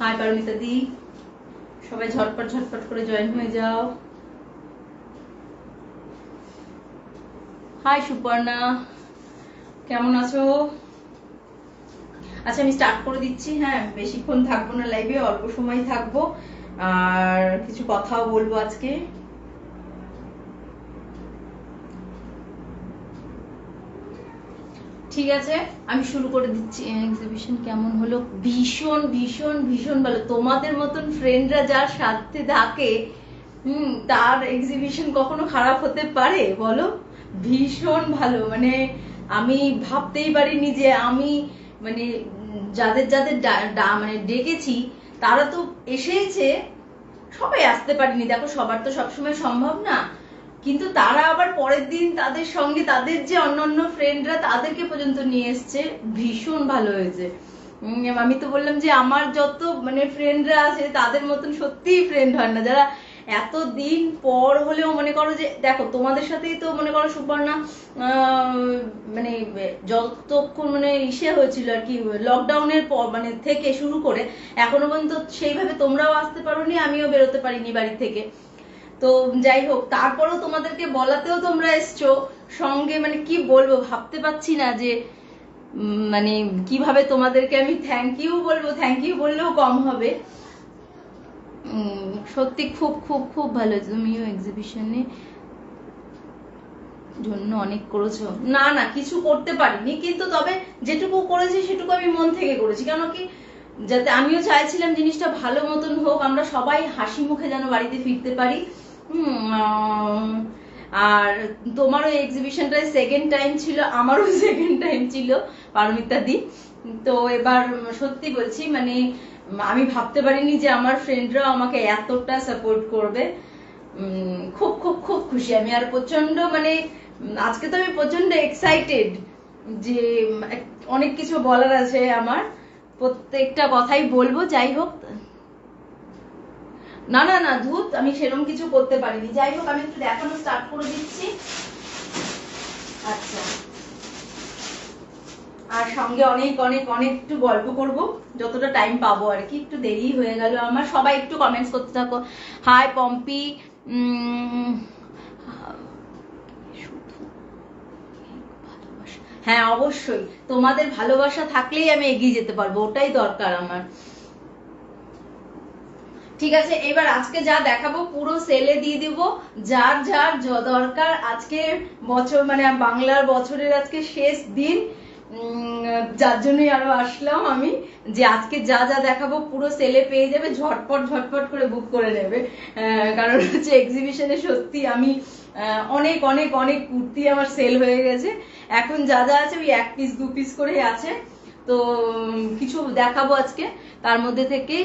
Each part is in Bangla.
হাই পারমিতা দি, সবাই ঝটপট ঝটপট করে জয়েন হয়ে যাও। হাই সুপর্ণা, কেমন আছো? আচ্ছা আমি স্টার্ট করে দিচ্ছি। হ্যাঁ, বেশিক্ষণ থাকবো না লাইভে, অল্প সময় থাকবো আর কিছু কথাও বলবো আজকে। ঠিক আছে, আমি শুরু করে দিচ্ছি। এক্সিবিশন কেমন হলো? ভীষণ ভীষণ ভীষণ ভালো। তোমাদের মতন ফ্রেন্ডরা যার সাথে থাকে তার এক্সিবিশন কখনো খারাপ হতে পারে বলো? ভীষণ ভালো। মানে আমি ভাবতেই পারিনি যে আমি মানে যাদের যাদের মানে ডেকেছি তারা তো এসেছে, সবাই আসতে পারিনি। দেখো সবার তো সবসময় সম্ভব না, কিন্তু তারা আবার পরের দিন তাদের সঙ্গে তাদের যে অন্যান্য ফ্রেন্ডরা তাদেরকে পর্যন্ত নিয়ে এসছে। ভীষণ ভালো হয়েছে। আমি তো বললাম যে আমার যত মানে ফ্রেন্ডরা আছে তাদের মতন সত্যিই ফ্রেন্ড হয় না, যারা এতদিন পর হলেও মনে করো যে দেখো তোমাদের সাথেই তো মনে করো সুপর্ণা মানে যতক্ষণ মানে ইসে হয়েছিল আর কি, লকডাউনের পর মানে থেকে শুরু করে এখনো পর্যন্ত সেইভাবে তোমরাও আসতে পারোনি, আমিও বেরোতে পারিনি বাড়ি থেকে। তো যাই হোক, তারপরেও তোমাদেরকে বলাতেও তোমরা এসছো সঙ্গে। মানে কি বলবো, ভাবতে পারছি না যে মানে কিভাবে তোমাদেরকে আমি থ্যাংক ইউ বলবো। থ্যাংক ইউ বললেও কম হবে। সত্যি খুব খুব খুব ভালো। তুমিও এক্সিবিশনে জন্য অনেক করেছো? না না, কিছু করতে পারিনি, কিন্তু তবে যেটুকু করেছি সেটুকু আমি মন থেকে করেছি। কেন কি, যাতে আমিও চাইছিলাম জিনিসটা ভালো মতন হোক, আমরা সবাই হাসি মুখে যেন বাড়িতে ফিরতে পারি। আর তোমারও এক্সিবিশনটায় সেকেন্ড টাইম ছিল, আমারও সেকেন্ড টাইম ছিল পারমিতা দি। তো এবার সত্যি বলছি মানে আমি ভাবতে পারিনি যে আমার ফ্রেন্ডরা আমাকে এতটা সাপোর্ট করবে। খুব খুব খুব খুশি আমি। আর প্রচন্ড মানে আজকে তো আমি প্রচন্ড এক্সাইটেড যে অনেক কিছু বলার আছে আমার, প্রত্যেকটা কথাই বলবো। যাই হোক, না না না ধুত, আমি সেরকম কিছু করতে পারিনি। যাই হোক, আমি একটু দেখানো স্টার্ট করে দিচ্ছি। আচ্ছা, আর সঙ্গে অনেক অনেক অনেক একটু গল্প করব যতটা টাইম পাবো আর কি। একটু দেরি হয়ে গেল আমার। সবাই একটু কমেন্টস করতে থাকো। হাই পম্পি, হ্যাঁ অবশ্যই, তোমাদের ভালোবাসা থাকলেই আমি এগিয়ে যেতে পারবো, ওটাই দরকার আমার। ঠিক আছে, এবার আজকে যা দেখাবো পুরো সেলে দিয়ে দিব। যার যার দরকার, আজকে বছর মানে বাংলার বছরের আজকে শেষ দিন, যার জন্যই আরো আসলাম আমি, যে আজকে যা যা দেখাবো পুরো সেলে পেয়ে যাবে, ঝটপট ঝটপট করে বুক করে নেবে। কারণ হচ্ছে এক্সিবিশনে সত্যি আমি অনেক অনেক অনেক কুর্তি আমার সেল হয়ে গেছে। এখন যা যা আছে ওই 1 পিস 2 পিস করে আছে। তো কিছু দেখাবো আজকে, তার মধ্যে থেকে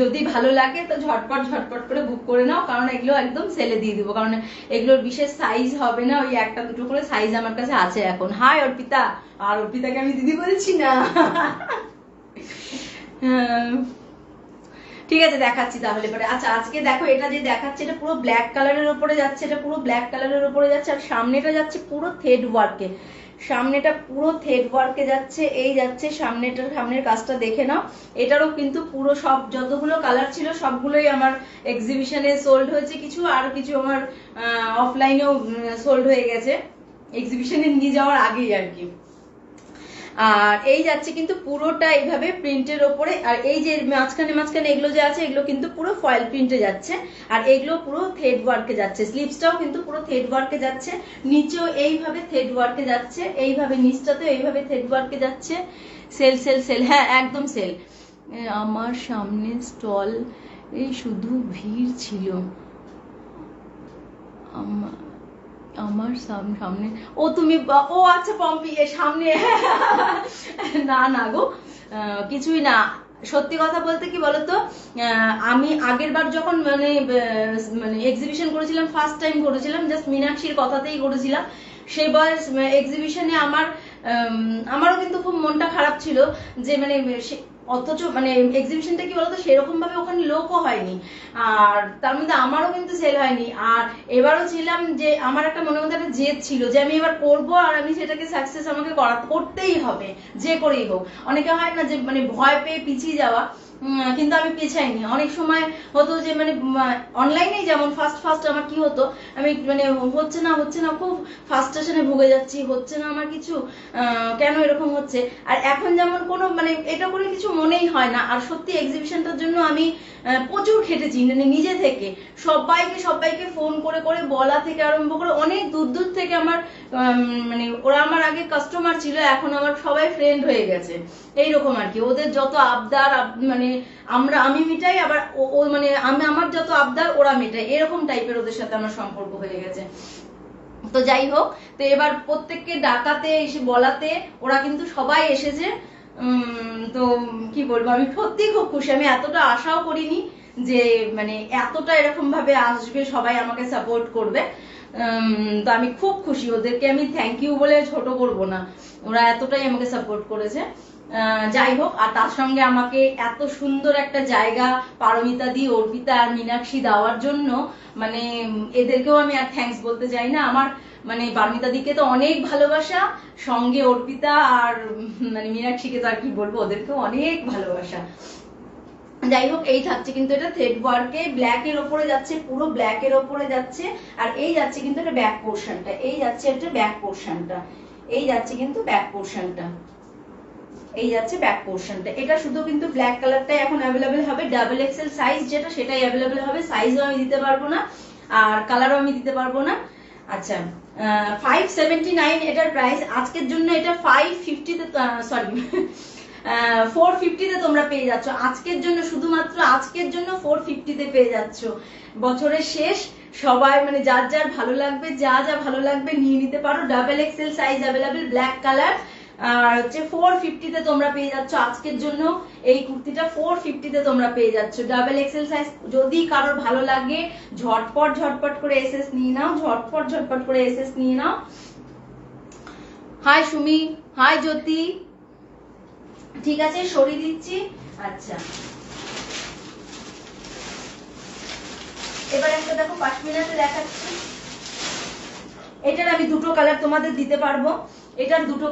যদি ভালো লাগে তো ঝটপট ঝটপট করে বুক করে নাও, কারণ এগুলো একদম সেলে দিয়ে দিব। কারণ এগুলোর বিশেষ সাইজ হবে না, ওই একটা দুটো করে সাইজ আমার কাছে আছে এখন। হাই অর্পিতা, আর অর্পিতাকে আমি দিদি বলছি না। ঠিক আছে, দেখাচ্ছি তাহলে পরে। আচ্ছা আজকে দেখো, এটা যে দেখাচ্ছে এটা পুরো ব্ল্যাক কালারের উপরে যাচ্ছে, এটা পুরো ব্ল্যাক কালারের উপরে যাচ্ছে। আর সামনেটা যাচ্ছে পুরো থ্রেড ওয়ার্কে, সামনেটা পুরো থ্রেড ওয়ার্কে যাচ্ছে। এই যাচ্ছে সামনেটার, সামনের কাজটা দেখে নাও। এটারও কিন্তু পুরো সব যতগুলো কালার ছিল সবগুলোই আমার এক্সিবিশনে সোল্ড হয়েছে, কিছু আর কিছু আমার অফলাইনেও সোল্ড হয়ে গেছে এক্সিবিশনে নিয়ে যাওয়ার আগেই আর কি। আর এই যাচ্ছে কিন্তু পুরোটা এইভাবে প্রিন্টের ওপরে। আর এই যে মাঝখানে মাঝখানে এগুলো যে আছে এগুলো কিন্তু পুরো ফয়েল প্রিন্টে যাচ্ছে। আর এগুলো পুরো থ্রেড ওয়ার্কে যাচ্ছে, স্লিভসটাও কিন্তু পুরো থ্রেড ওয়ার্কে যাচ্ছে, নিচেও এইভাবে থ্রেড ওয়ার্কে যাচ্ছে, এইভাবে নিচটাতে এইভাবে থ্রেড ওয়ার্কে যাচ্ছে। সেল সেল সেল, হ্যাঁ একদম সেল। আমার সামনে স্টল এই শুধু ভিড় ছিল। আমার সামনে, ও তুমি, ও আচ্ছা পম্পি এর সামনে। না না গো, কিছুই না। সত্যি কথা বলতে কি বলতো, আমি আগের বার যখন মানে মানে এক্সিবিশন করেছিলাম, ফার্স্ট টাইম করেছিলাম, জাস্ট মীনাক্ষীর কথাতেই করেছিলাম। সেবার এক্সিবিশনে আমারও কিন্তু খুব মনটা খারাপ ছিল যে মানে অথচ মানে এক্সিবিশনটা কি বলতো সেরকম ভাবে ওখানে লোকও হয়নি, আর তার মধ্যে আমারও কিন্তু সেল হয়নি। আর এবারও ছিলাম যে আমার একটা মনের মধ্যে একটা জেদ ছিল যে আমি এবার করবো, আর আমি সেটাকে সাকসেস আমাকে করতেই হবে যে করেই হোক। অনেকে হয় না যে মানে ভয় পেয়ে পিছিয়ে যাওয়া, কিন্তু আমি পেছাইনি। অনেক সময় হতো যে মানে অনলাইনে যেমন ফার্স্ট আমার কি হতো, আমি মানে হচ্ছে না খুব ফার্স্ট্রেশনে ভুগে যাচ্ছি, হচ্ছে না আমার কিছু, কেন এরকম হচ্ছে। আর এখন যেমন কোনো মানে এটা করে কিছু মনেই হয় না। আর সত্যি এক্সিবিশনটার জন্য আমি প্রচুর খেটেছি, মানে নিজে থেকে সবাইকে ফোন করে করে বলা থেকে আরম্ভ করে অনেক দূর থেকে আমার মানে ওরা আমার আগে কাস্টমার ছিল, এখন আমার সবাই ফ্রেন্ড হয়ে গেছে। এইরকম আর কি, ওদের যত আবদার মানে আমি মিটাই, আবার ও মানে আমার যত আবদার ওরা মেটাই, এরকম টাইপের ওদের সাথে আমার সম্পর্ক হয়ে গেছে। তো যাই হোক, তো এবার প্রত্যেককে ডাকাতে এসে বলাতে ওরা কিন্তু সবাই এসেছে। তো কি বলবো, আমি সত্যি খুব খুশি। আমি এতটা আশাও করিনি যে মানে এতটা এরকম ভাবে আসবে, সবাই আমাকে সাপোর্ট করবে। তো আমি খুব খুশি, ওদেরকে আমি থ্যাংক ইউ বলে ছোট করবো না, ওরা এতটাই আমাকে সাপোর্ট করেছে। যাই হোক, আর তার সঙ্গে আমাকে এত সুন্দর একটা জায়গা পারমিতা দি, অর্পিতা আর মীনাক্ষী দেওয়ার জন্য মানে এদেরকেও আমি আর থ্যাঙ্কস বলতে চাই না। আমার মানে পারমিতা দিকে তো অনেক ভালোবাসা, সঙ্গে অর্পিতা আর মানে মীনাক্ষীকে তো আর কি বলবো, ওদেরকেও অনেক ভালোবাসা। যাই হোক, এই থাকছে কিন্তু এটা থ্রেড ওয়ার্কে, ব্ল্যাক এর ওপরে যাচ্ছে, পুরো ব্ল্যাক এর ওপরে যাচ্ছে। আর এই যাচ্ছে কিন্তু এটা ব্যাক পোর্শনটা, এই যাচ্ছে এটা ব্যাক পোর্শনটা, এই যাচ্ছে কিন্তু ব্যাক পোর্শনটা, এই যাচ্ছে ব্যাক পোর্শনটা। এটা শুধু কিন্তু ব্ল্যাক কালারটাই এখন অ্যাভেলেবেল হবে, ডাবল এক্সেল সাইজ যেটা সেটাই অ্যাভেলেবেল হবে। সাইজও আমি দিতে পারবো না, আর কালারও আমি দিতে পারবো না। আচ্ছা, 579 এটার প্রাইস। আজকের জন্য এটা 550 তে, সরি 450 তে তোমরা পেয়ে যাচ্ছ। আজকের জন্য, শুধুমাত্র আজকের জন্য 450 তে পেয়ে যাচ্ছ। বছরের শেষ, সবাই মানে যার যার ভালো লাগবে, যা ভালো লাগবে নিয়ে নিতে পারো। Double XL size available, black colour. আর হচ্ছে 450 তে তোমরা পেয়ে যাচ্ছ আজকের জন্য এই কুর্তিটা। 450 তে তোমরা পেয়ে যাচ্ছ ডাবল এক্সেল সাইজ। যদি কারোর ভালো লাগে ঝটপট করে এসএস নিয়ে নাও, ঝটপট করে এসএস নিয়ে নাও। হাই সুমি, হাই জ্যোতি, ঠিক আছে সরিয়ে দিচ্ছি। আচ্ছা, এবার একটা দেখো পাশমিনাতে দেখাচ্ছি। এটার আমি দুটো কালার তোমাদের দিতে পারবো, এটার দুটো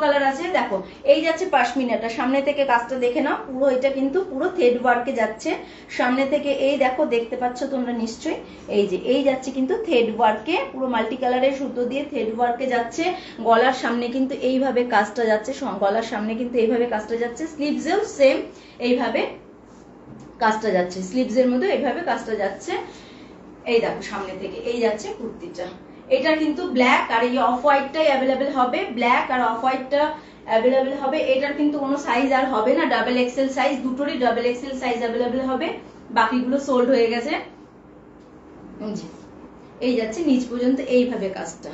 কালার আছে। দেখো, এই যাচ্ছে পাশমিনাটা, সামনে থেকে কাজটা দেখে নাও, পুরো এটা কিন্তু পুরো থ্রেড ওয়ার্কে যাচ্ছে সামনে থেকে। এই দেখো, দেখতে পাচ্ছ তোমরা নিশ্চয়ই, এই যে এই যাচ্ছে কিন্তু থ্রেড ওয়ার্কে, পুরো মাল্টি কালারের সুতো দিয়ে থ্রেড ওয়ার্কে যাচ্ছে। গলার সামনে কিন্তু এইভাবে কাজটা যাচ্ছে, গলার সামনে কিন্তু এইভাবে কাজটা যাচ্ছে। স্লিভসেও সেম এইভাবে কাজটা যাচ্ছে, স্লিভসের মধ্যে এইভাবে কাজটা যাচ্ছে। এই দেখো সামনে থেকে এই যাচ্ছে কুর্তিটা। এটা কিন্তু ব্ল্যাক আর এই অফ হোয়াইটটাই অ্যাভেলেবেল হবে, ব্ল্যাক আর অফ হোয়াইটটা অ্যাভেলেবেল হবে। এটার কিন্তু কোনো সাইজ আর হবে না, ডাবল এক্সেল সাইজ, দুটোরই ডাবল এক্সেল সাইজ অ্যাভেলেবেল হবে। বাকিগুলো সোল্ড হয়ে গেছে। এই যাচ্ছে নিচ পর্যন্ত এইভাবে কাজটা,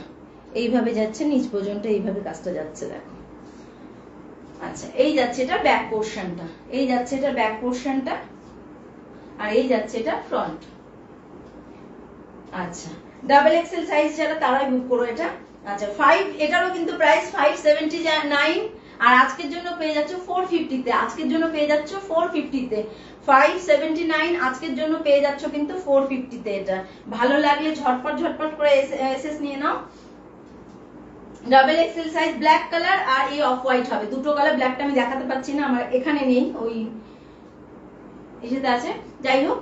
এইভাবে যাচ্ছে নিচ পর্যন্ত, এইভাবে কাজটা যাচ্ছে দেখো। আচ্ছা, এই যাচ্ছে এটা ব্যাক পোর্শনটা, এই যাচ্ছে এটা ব্যাক পোর্শনটা, আর এই যাচ্ছে এটা ফ্রন্ট। আচ্ছা, ডাবল এক্সেল সাইজ যারা তারাই বুক করো এটা। আচ্ছা, এটারও কিন্তু প্রাইস 579, আর আজকের জন্য পেয়ে যাচ্ছ 450 তে। আজকের জন্য পেয়ে যাচ্ছ 450 তে, 579 আজকের জন্য পেয়ে যাচ্ছ কিন্তু 450 তে। এটা ভালো লাগলে ঝটপট করে এসএস নিয়ে নাও। Double XL size, black colour আর এই অফ হোয়াইট হবে, দুটো কালার। ব্ল্যাকটা আমি দেখাতে পাচ্ছি না, আমার এখানে নেই, ওই এসেতে আছে। যাই হোক,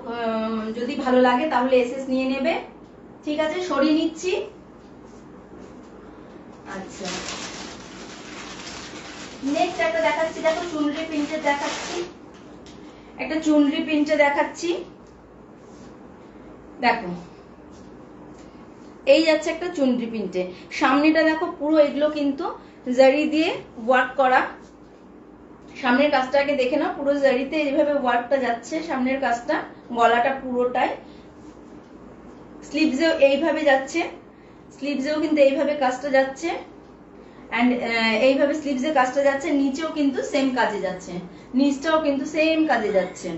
যদি ভালো লাগে তাহলে এসএস নিয়ে নেবে। ঠিক আছে, সরিয়ে নিচ্ছি। আচ্ছা, নেক্সট একটা দেখাচ্ছি, দেখো চুনরি প্রিন্টে দেখাচ্ছি, একটা চুনরি প্রিন্টে দেখাচ্ছি। দেখো, এই যাচ্ছে একটা চুনরি প্রিন্টে, সামনেটা দেখো পুরো এগুলো কিন্তু জারি দিয়ে ওয়ার্ক করা। সামনের কাজটা আগে দেখে নাও, পুরো জারিতে এইভাবে ওয়ার্কটা যাচ্ছে সামনের কাজটা, গলাটা পুরোটাই। স্লিভসেও এইভাবে যাচ্ছে, স্লিভসেও কিন্তু এইভাবে কাজটা যাচ্ছে, এন্ড এইভাবে স্লিভসের কাজটা যাচ্ছে। নিচেও কিন্তু সেম কাজে যাচ্ছে, নিচটাও কিন্তু সেম কাজে যাচ্ছে,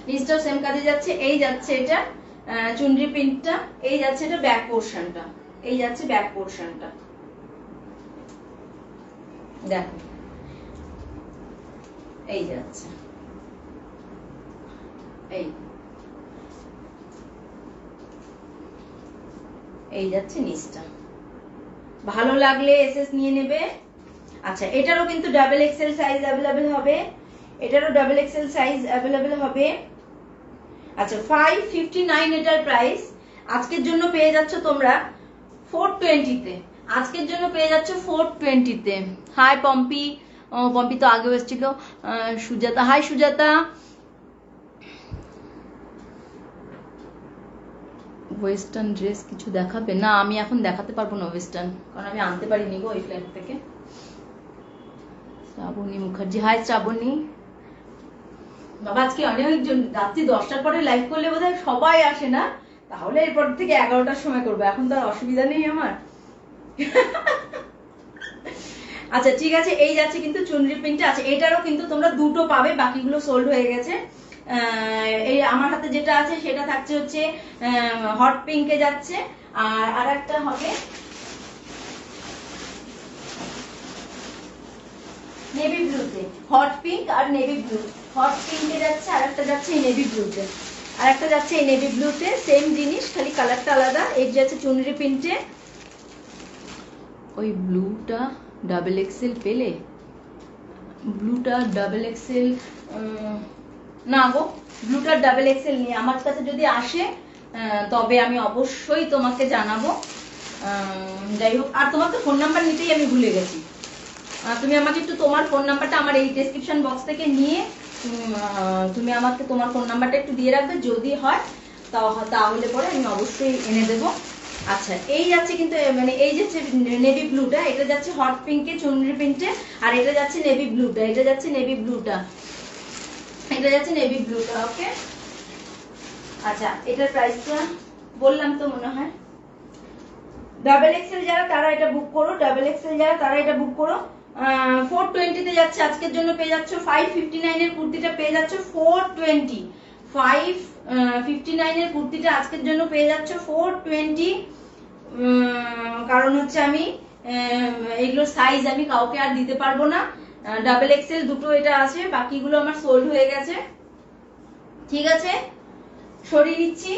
নিচটাও সেম কাজে যাচ্ছে। এই যাচ্ছে এটা চুনরি প্রিন্টটা, এই যাচ্ছে এটা ব্যাক পোর্শনটা, এই যাচ্ছে ব্যাক পোর্শনটা। দেখো, এই যাচ্ছে, এই যাচ্ছে নিচটা। ভালো লাগলে এসএস নিয়ে নেবে। আচ্ছা, এটারও কিন্তু ডাবল এক্সেল সাইজ অ্যাভেলেবেল হবে, এটারও ডাবল এক্সেল সাইজ অ্যাভেলেবেল হবে। আচ্ছা 559 এটার প্রাইস, আজকের জন্য পেয়ে যাচ্ছ তোমরা 420 তে, আজকের জন্য পেয়ে যাচ্ছ 420 তে। হাই পম্পি, পম্পি তো আগেও এসেছিল। Sujata, hi Sujata. Western dress কিছু দেখাবে না? আমি এখন দেখাতে পারবো না ওয়েস্টার্ন, কারণ আমি আনতে পারিনি গো ওই ফ্ল্যাট থেকে। শ্রাবণী মুখার্জি, হাই শ্রাবণী। বাবা আজকে অনেকজন, রাত্রি 10টার পরে লাইভ করলে বোধহয় সবাই আসে না, তাহলে এরপর থেকে 11টার সময় করবো, এখন তো আর অসুবিধা নেই আমার। আচ্ছা ঠিক আছে, এই যাচ্ছে কিন্তু চুনরি প্রিন্টটা। আছে এটারও কিন্তু তোমরা দুটো পাবে, বাকিগুলো সোল্ড হয়ে গেছে। এই আমার হাতে যেটা আছে সেটা থাকছে হচ্ছে হট পিঙ্কে যাচ্ছে, আর একটা হবে নেভি ব্লুতে। হট পিঙ্ক আর নেভি ব্লু, হট পিঙ্কে যাচ্ছে, আর একটা যাচ্ছে এই নেভি ব্লুতে, আর একটা যাচ্ছে এই নেভি ব্লুতে। সেম জিনিস, খালি কালারটা আলাদা। এর যাচ্ছে চুনরি প্রিন্টে। ওই ব্লুটা ডাবল এক্সেল পেলে? ব্লুটা ডাবল এক্সেল না গো, ব্লুটার ডাবল এক্সেল নিয়ে আমার কাছে যদি আসে তবে আমি অবশ্যই তোমাকে জানাবো। যাই হোক, আর তোমার তো ফোন নাম্বার নিতেই আমি ভুলে গেছি। তুমি আমাকে একটু তোমার ফোন নাম্বারটা আমার এই ডেসক্রিপশন বক্স থেকে নিয়ে তুমি আমাকে তোমার ফোন নাম্বারটা একটু দিয়ে রাখবে, যদি হয় তাহলে পরে আমি অবশ্যই এনে দেবো। আচ্ছা এই যাচ্ছে কিন্তু মানে এই যাচ্ছে নেভি ব্লুটা, এটা যাচ্ছে হট পিঙ্কে চুনরি প্রিন্টে, আর এটা যাচ্ছে নেভি ব্লুটা, এটা যাচ্ছে নেভি ব্লুটা, এটা যাচ্ছে নেভি ব্লুটা। ওকে আচ্ছা এটার প্রাইসটা বললাম তো মনে হয়। ডাবল এক্সেল যারা তারা এটা বুক করো, ডাবল এক্সেল যারা তারা এটা বুক করো। 420 তে যাচ্ছে, আজকের জন্য পেয়ে যাচ্ছ 559 এর কুর্তিটা পেয়ে যাচ্ছ 420। 559 এর কুর্তিটা আজকের জন্য পেয়ে যাচ্ছ 420। কারণ হচ্ছে আমি এগুলো সাইজ আমি কাউকে আর দিতে পারবো না। ডাবল এক্সেল দুটো এটা আছে, বাকিগুলো আমার সোল্ড হয়ে গেছে। ঠিক আছে, সরিয়ে নিচ্ছি।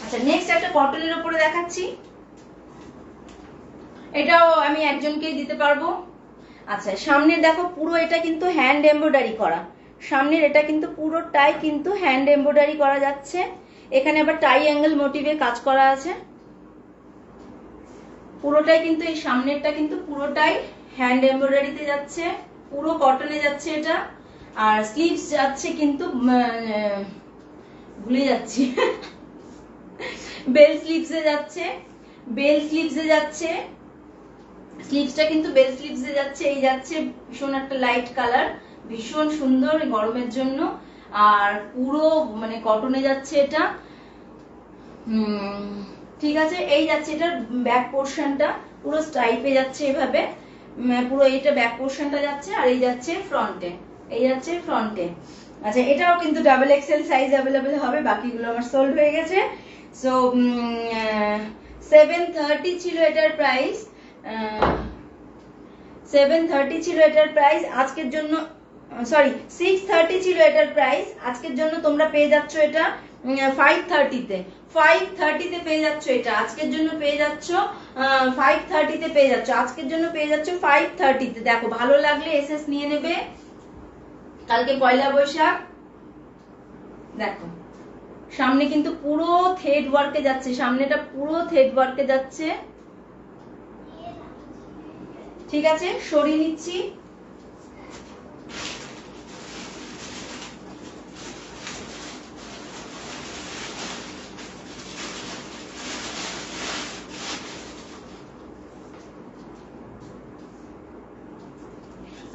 আচ্ছা নেক্সট একটা কটনের উপরে দেখাচ্ছি, এটাও আমি একজনকেই দিতে পারবো। আচ্ছা সামনে দেখো পুরো এটা কিন্তু হ্যান্ড এমব্রয়ডারি করা, সামনের এটা কিন্তু পুরোটাই কিন্তু হ্যান্ড এমব্রয়ডারি করা যাচ্ছে। এখানে আবার টাই অ্যাঙ্গেল মোটিভে কাজ করা আছে, পুরোটাই কিন্তু এই সামনেরটা কিন্তু পুরোটাই হ্যান্ড এমব্রয়ডারিতে যাচ্ছে, পুরো কটনে যাচ্ছে এটা। আর স্লিভস যাচ্ছে কিন্তু ভুলে যাচ্ছি, বেল স্লিভসে যাচ্ছে, বেল স্লিভসে যাচ্ছে, স্লিভসটা কিন্তু বেল স্লিভসে যাচ্ছে। এই যাচ্ছে ভীষণ একটা লাইট কালার, ভীষণ সুন্দর গরমের জন্য। আর পুরো মানে কটনে যাচ্ছে এটা। ঠিক আছে, এই যাচ্ছে এটার ব্যাক পোর্শনটা পুরো স্ট্রাইপে যাচ্ছে এভাবে, পুরো এইটা ব্যাক পোর্শনটা যাচ্ছে, আর এই যাচ্ছে ফ্রন্টে, এই যাচ্ছে ফ্রন্টে। আচ্ছা এটাও কিন্তু ডাবল এক্সেল সাইজ অ্যাভেলেবেল হবে, বাকিগুলো আমার সোল্ড হয়ে গেছে। সো 730 ছিল এটার প্রাইস, 730 ছিল এটার প্রাইস। আজকের জন্য সরি 630 ছিল এটার প্রাইস, আজকের জন্য তোমরা পেয়ে যাচ্ছ এটা 530 তে। 530 তে পেয়ে যাচ্ছ এটা, আজকের জন্য পেয়ে যাচ্ছ 530 তে পেয়ে যাচ্ছ, আজকের জন্য পেয়ে যাচ্ছ 530 তে। দেখো ভালো লাগলে এসএস নিয়ে নেবে, কালকে পয়লা বৈশাখ। দেখো সামনে কিন্তু পুরো থ্রেড ওয়ার্কে যাচ্ছে, সামনেটা পুরো থ্রেড ওয়ার্কে যাচ্ছে। ঠিক আছে, সরিয়ে নিচ্ছি।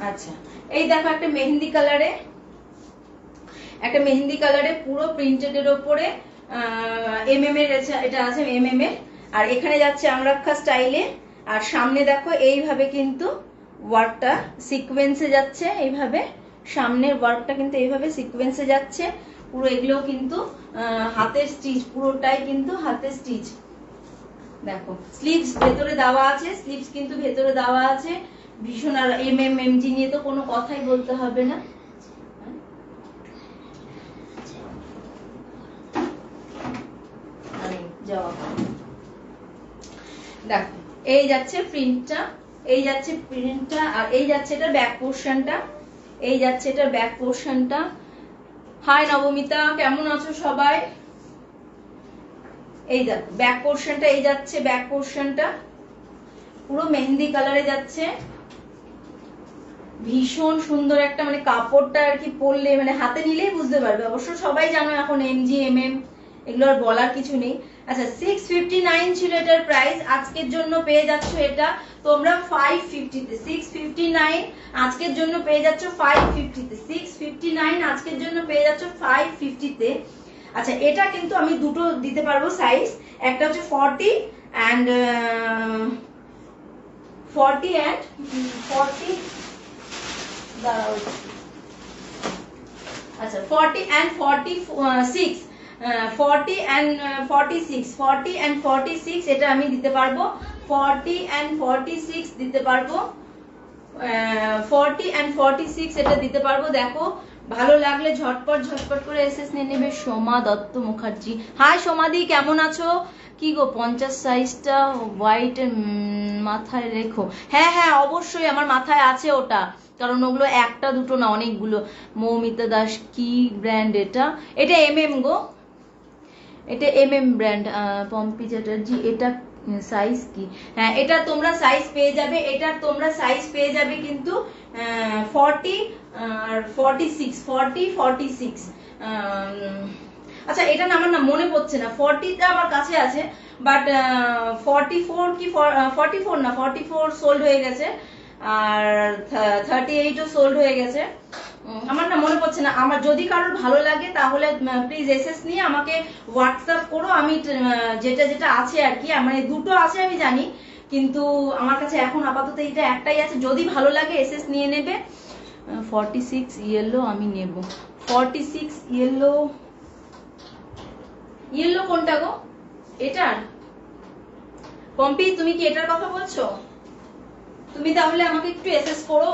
আচ্ছা এই দেখো একটা মেহেন্দি কালারে, একটা মেহেন্দি কালারে পুরো প্রিন্টেড এর উপরে এমএম এর এটা আছে, এমএম এর। আর এখানে যাচ্ছে আমরাক্ষা স্টাইলে, আর সামনে দেখো এইভাবে কিন্তু ওয়ার্কটা সিকোয়েন্সে যাচ্ছে, এইভাবে সামনের ওয়ার্কটা কিন্তু এইভাবে সিকোয়েন্সে যাচ্ছে পুরো। এগুলো কিন্তু হাতের স্টিচ, পুরোটাই কিন্তু হাতের স্টিচ। দেখো স্লিভস ভেতরে দেওয়া আছে, স্লিভস কিন্তু ভেতরে দেওয়া আছে ভীষণ। আর এমজি নিয়ে তো কোনো কথাই বলতে হবে না। যাওয়া দেখো এই যাচ্ছে প্রিন্টটা, এই যাচ্ছে প্রিন্টটা, আর এই যাচ্ছে এটা ব্যাক পোর্শনটা, এই যাচ্ছে এটার ব্যাক পোর্শনটা। হাই নবমিতা, কেমন আছো সবাই? এই দেখো ব্যাক পোর্শনটা, এই যাচ্ছে ব্যাক পোর্শনটা, পুরো মেহেন্দি কালারে যাচ্ছে, ভীষণ সুন্দর একটা মানে কাপড়টা আর কি পরলে মানে হাতে নিলেই বুঝতে পারবে। অবশ্য সবাই জানো এখন এমজি এমএম এগুলো আর বলার কিছু নেই। আচ্ছা 659 ছিল এটার প্রাইস, আজকের জন্য পেয়ে যাচ্ছ এটা তোমরা 550 তে। 659 আজকের জন্য পেয়ে যাচ্ছ 550 তে, 659 আজকের জন্য পেয়ে যাচ্ছ 550 তে। আচ্ছা এটা কিন্তু আমি দুটো দিতে পারবো সাইজ, একটা হচ্ছে 40 and 40 and 40 দাঁড়াও, আচ্ছা 40 and 46, 40 and 46, 40 and 46 এটা আমি দিতে পারবো, 40 and 46 দিতে পারবো, 40 and 46 এটা দিতে পারবো। দেখো ভালো লাগলে ঝটপট ঝটপট করে এসএস নিয়ে নেবে। সোমা দত্ত মুখার্জি, হাই সোমাদি, কেমন আছো? কি গো 50 সাইজটা হোয়াইট মাথায় রেখো? হ্যাঁ হ্যাঁ অবশ্যই আমার মাথায় আছে ওটা, কারণ ওগুলো একটা দুটো না অনেকগুলো। মৌমিতা দাস, কি ব্র্যান্ড এটা? এটা এমএম গো, এটা এমএম ব্র্যান্ড। পম্পি চ্যাটার্জি, এটা সাইজ কি? হ্যাঁ এটা তোমরা সাইজ পেয়ে যাবে, এটার তোমরা সাইজ পেয়ে যাবে কিন্তু 40 আর 46, 40 46। আচ্ছা এটা না আমার না মনে পড়ছে না, 40টা আমার কাছে আছে বাট 44 কি 44 না, 44 সোল্ড হয়ে গেছে আর 38ও সোল্ড হয়ে গেছে, আমার না মনে পড়ছে না। আমার যদি কারোর ভালো লাগে তাহলে প্লিজ এসএস নিয়ে আমাকে হোয়াটসঅ্যাপ করো, আমি যেটা যেটা আছে আর কি, আমার দুটো আছে আমি জানি, কিন্তু আমার কাছে এখন আপাতত এটা একটাই আছে, যদি ভালো লাগে এসএস নিয়ে নেবে। 46 ইয়েলো আমি নেব, 46 ইয়েলো, ইয়েলো কোনটা গো? এটার? পম্পি তুমি কি এটার কথা বলছো? তুমি তাহলে আমাকে একটু এসএস করো,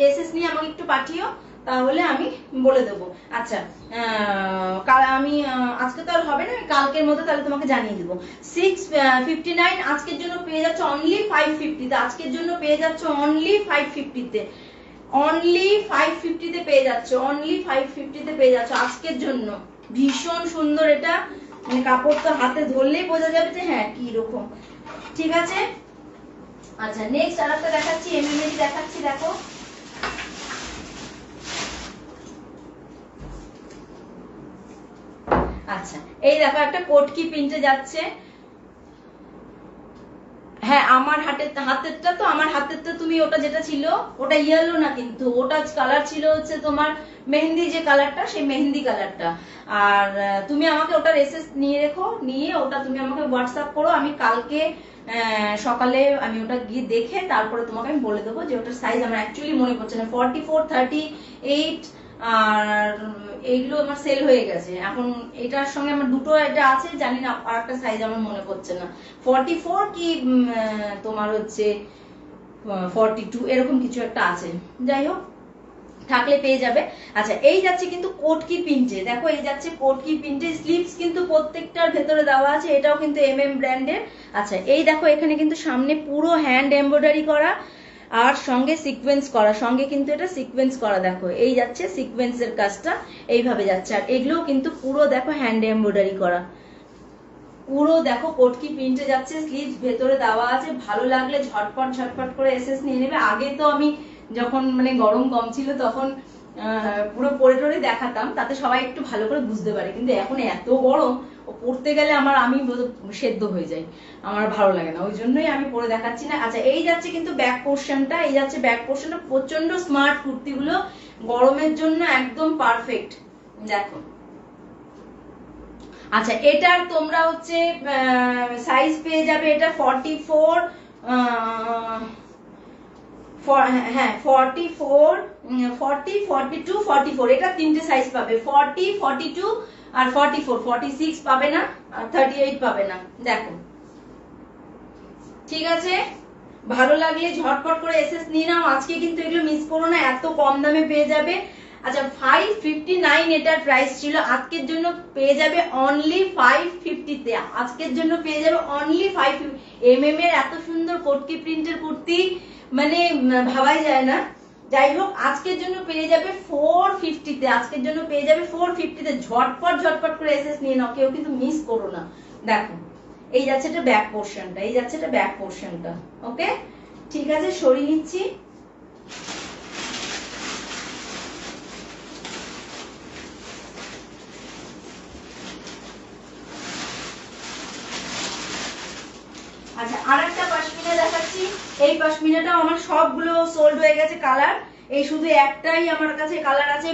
এসএস নিয়ে আমাকে একটু পাঠিও, তাহলে আমি বলে দেবো। আচ্ছা আমি আজকে তো আর হবে না, কালকের মধ্যে তাহলে তোমাকে জানিয়ে দেবো। 659 আজকের জন্য পেয়ে যাচ্ছ অনলি 550 তে, আজকের জন্য পেয়ে যাচ্ছ অনলি 550 তে, অনলি 550 তে পেয়ে যাচ্ছ, অনলি 550 তে পেয়ে যাচ্ছ আজকের জন্য। ভীষণ সুন্দর এটা, মানে কাপড়টা হাতে ধরলেই বোঝা যাবে যে হ্যাঁ কি রকম। ঠিক আছে, আচ্ছা নেক্সট আরেকটা দেখাচ্ছি, এমএমএডি দেখাচ্ছি। দেখো আচ্ছা এই দেখো একটা কোটকি প্রিন্টে যাচ্ছে। হ্যাঁ আমার হাতেরটা তো, আমার হাতেরটা তুমি ওটা যেটা ছিল ওটা ইয়েলো না, কিন্তু ওটা কালার ছিল হচ্ছে তোমার মেহেন্দি যে কালারটা, সেই মেহেন্দি কালারটা। আর তুমি আমাকে ওটার এসএস নিয়ে রেখো, নিয়ে ওটা তুমি আমাকে হোয়াটসঅ্যাপ করো, আমি কালকে সকালে আমি ওটা গিয়ে দেখে তারপরে তোমাকে আমি বলে দেবো যে ওটার সাইজ আমার অ্যাকচুয়ালি মনে পড়ছে না। 44, 38 আর এইগুলো আমার সেল হয়ে গেছে, এখন এটার সঙ্গে আমার দুটো এটা আছে জানি না, আর একটা সাইজ আমার মনে পড়ছে না, 44 কি তোমার হচ্ছে 42 এরকম কিছু একটা আছে, যাই হোক থাকলে পেয়ে যাবে। আচ্ছা এই যাচ্ছে কিন্তু কোটকি প্রিন্টে, দেখো এই যাচ্ছে কোটকি প্রিন্টে, স্লিভস কিন্তু প্রত্যেকটার ভেতরে দেওয়া আছে, এটাও কিন্তু এমএম ব্র্যান্ডের। আচ্ছা এই দেখো এখানে কিন্তু সামনে পুরো হ্যান্ড এমব্রয়ডারি করা আর সঙ্গে সিকোয়েন্স করা, সঙ্গে কিন্তু এটা সিকোয়েন্স করা, দেখো এই যাচ্ছে সিকোয়েন্সের কাজটা এইভাবে যাচ্ছে, আর এগুলোও কিন্তু পুরো দেখো হ্যান্ড এমব্রয়ডারি করা, পুরো দেখো কোটকি প্রিন্টে যাচ্ছে, স্লিভস ভেতরে দেওয়া আছে। ভালো লাগলে ঝটপট ঝটপট করে এসএস নিয়ে নেবে। আগে তো আমি যখন মানে গরম কম ছিল তখন পুরো পরে টরে দেখাতাম, তাতে সবাই একটু ভালো করে বুঝতে পারে, কিন্তু এখন এত গরম ও পড়তে গেলে আমি সেদ্ধ হয়ে যাই, আমার ভালো লাগে না, ওই জন্যই আমি পরে দেখাচ্ছি না। আচ্ছা এই যাচ্ছে কিন্তু ব্যাক পোর্শনটা, এই যাচ্ছে ব্যাক পোর্শনটা, প্রচন্ড স্মার্ট কুর্তিগুলো গরমের জন্য একদম পারফেক্ট। দেখো আচ্ছা এটার তোমরা হচ্ছে সাইজ পেয়ে যাবে, এটা 44, হ্যাঁ 44, 40, 42, 44 এটা তিনটে সাইজ পাবে, 40, 42 আর 44, 46 পাবে না আর 38 পাবে না। দেখো ঠিক আছে, ভালো লাগলে ঝটপট করে এসএস নিয়ে নাও, আজকে কিন্তু এগুলো মিস করো না, এত কম দামে পেয়ে যাবে। আচ্ছা 559 এটার প্রাইস ছিল, আজকের জন্য পেয়ে যাবে অনলি 550 তে। আজকের জন্য পেয়ে যাবে অনলি 550। এমএম এর এত সুন্দর কোটকি প্রিন্টের কুর্তি মানে ভাবাই যায় না। যাই হোক আজকের জন্য পেয়ে যাবে 450 তে, আজকের জন্য পেয়ে যাবে 450 তে। ঝটপট ঝটপট করে এসএস নিয়ে নাও, কেউ কিন্তু মিস করো না। দেখো এই যাচ্ছে এটা ব্যাক পোর্শনটা, এই যাচ্ছে এটা ব্যাক পোর্শনটা। ওকে ঠিক আছে, সরিয়ে নিচ্ছি। আচ্ছা আরেকটা পশমিনা দেখাচ্ছি। এই পশমিনাটা আমার সবগুলো সোল্ড হয়ে গেছে কালার, এই শুধু একটাই আমার কাছে কালার আছে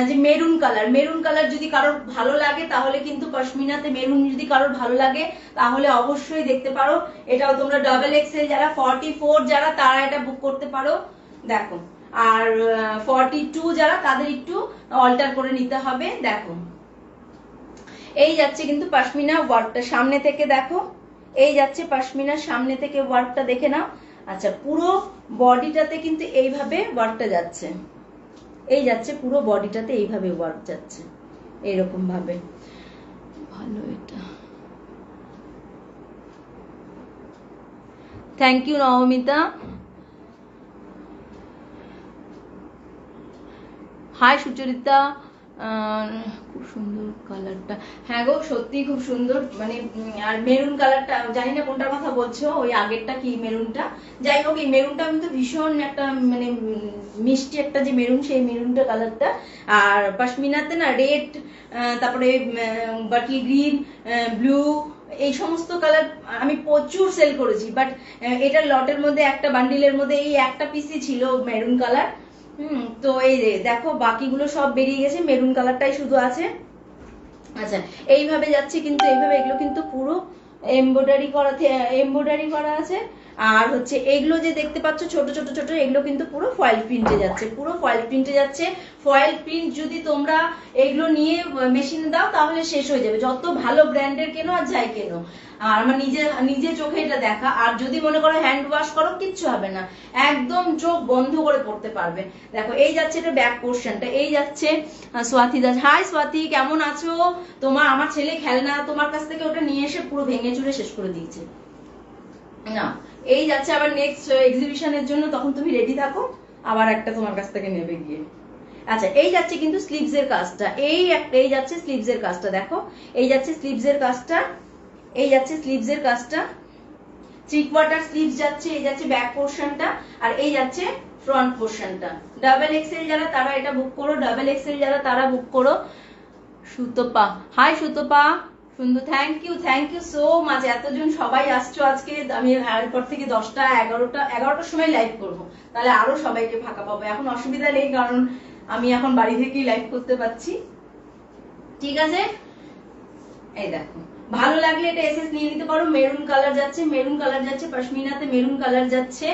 যে মেরুন কালার। মেরুন কালার যদি কারোর ভালো লাগে তাহলে কিন্তু পশমিনাতে মেরুন যদি কারোর ভালো লাগে তাহলে অবশ্যই দেখতে পারো। এটাও তোমরা ডাবল এক্সেল যারা 44 যারা তারা এটা বুক করতে পারো। দেখো আর 42 যারা তাদের একটু অল্টার করে নিতে হবে। দেখো এই যাচ্ছে কিন্তু পশমিনা ওয়ার্কটা সামনে থেকে, দেখো এই যাচ্ছে পশমিনার সামনে থেকে ওয়ার্কটা দেখে নাও। আচ্ছা পুরো বডিটাতে কিন্তু এইভাবে ওয়ার্কটা যাচ্ছে, এই যাচ্ছে পুরো বডিটাতে এইভাবে ওয়ার্ক যাচ্ছে এরকম ভাবে। ভালো এটা, thank you Nabamita. Hi Sucharita, খুব সুন্দর কালারটা। হ্যাঁ গো সত্যি খুব সুন্দর, মানে আর মেরুন কালারটা জানি না কোনটার কথা বলছো, ওই আগেরটা কি মেরুনটা, যাই হোক এই মেরুনটা কিন্তু ভীষণ একটা মানে মিষ্টি একটা যে মেরুন, সেই মেরুনটা কালারটা। আর পশমিনাতে না রেড, তারপরে বাটল গ্রিন, ব্লু, এই সমস্ত কালার আমি প্রচুর সেল করেছি, বাট এটার লটের মধ্যে একটা বান্ডিলের মধ্যে এই একটা পিসই ছিল মেরুন কালার। তো এই দেখো বাকিগুলো সব বেরিয়ে গেছে, মেরুন কালারটাই শুধু আছে। আচ্ছা এইভাবে যাচ্ছে কিন্তু, এইভাবে এগুলো কিন্তু পুরো এমব্রয়ডারি করা আছে। আর হচ্ছে এগুলো যে দেখতে পাচ্ছ ছোট ছোট ছোট, এগুলো কিন্তু পুরো ফয়েল প্রিন্টে যাচ্ছে, পুরো ফয়েল প্রিন্টে যাচ্ছে। ফয়েল প্রিন্ট যদি তোমরা এগুলো নিয়ে মেশিনে দাও তাহলে শেষ হয়ে যাবে, যত ভালো ব্র্যান্ডের কেনো আর যাই কেনো। আর আমার নিজে চোখে এটা দেখা। আর যদি মনে করো হ্যান্ড ওয়াশ করো কিচ্ছু হবে না, একদম চোখ বন্ধ করে পড়তে পারবে। দেখো এই যাচ্ছে এটা ব্যাক পোর্শনটা, এই যাচ্ছে স্বাতি দাস। হাই স্বাতি, কেমন আছো? তোমার আমার ছেলে খেলনা তোমার কাছ থেকে ওটা নিয়ে এসে পুরো ভেঙে চুরে শেষ করে দিয়েছে না। এই যাচ্ছে আবার নেক্সট এক্সিবিশনের জন্য, তখন তুমি রেডি থাকো, আবার একটা তোমার কাছ থেকে নেবে গিয়ে। আচ্ছা এই যাচ্ছে কিন্তু স্লিভস এর কাজটা, এই যাচ্ছে স্লিভস এর কাজটা। দেখো এই যাচ্ছে স্লিভস এর কাজটা, এই যাচ্ছে স্লিভস এর কাজটা, 3/4 স্লিভস যাচ্ছে, এই যাচ্ছে ব্যাক পোর্শনটা, আর এই যাচ্ছে ফ্রন্ট পোর্শনটা। ডাবল এক্সেল যারা তারা এটা বুক করো, ডাবল এক্সেল যারা তারা বুক করো। সুতপা, হাই সুতপা সুন্দর, থ্যাংক ইউ সো মাচ। এতজন সবাই আসছো আজকে। আমি এরপর থেকে 10টা 11টার সময় লাইভ করব, তাহলে আরো সবাইকে ফাঁকা পাবো। এখন অসুবিধা নেই কারণ আমি এখন বাড়ি থেকেই লাইভ করতে পারছি। ঠিক আছে, এই দেখো ভালো লাগলে এটা এসএস নিয়ে নিতে পারো। মেরুন কালার যাচ্ছে, মেরুন কালার যাচ্ছে পশমিনাতে, মেরুন কালার যাচ্ছে।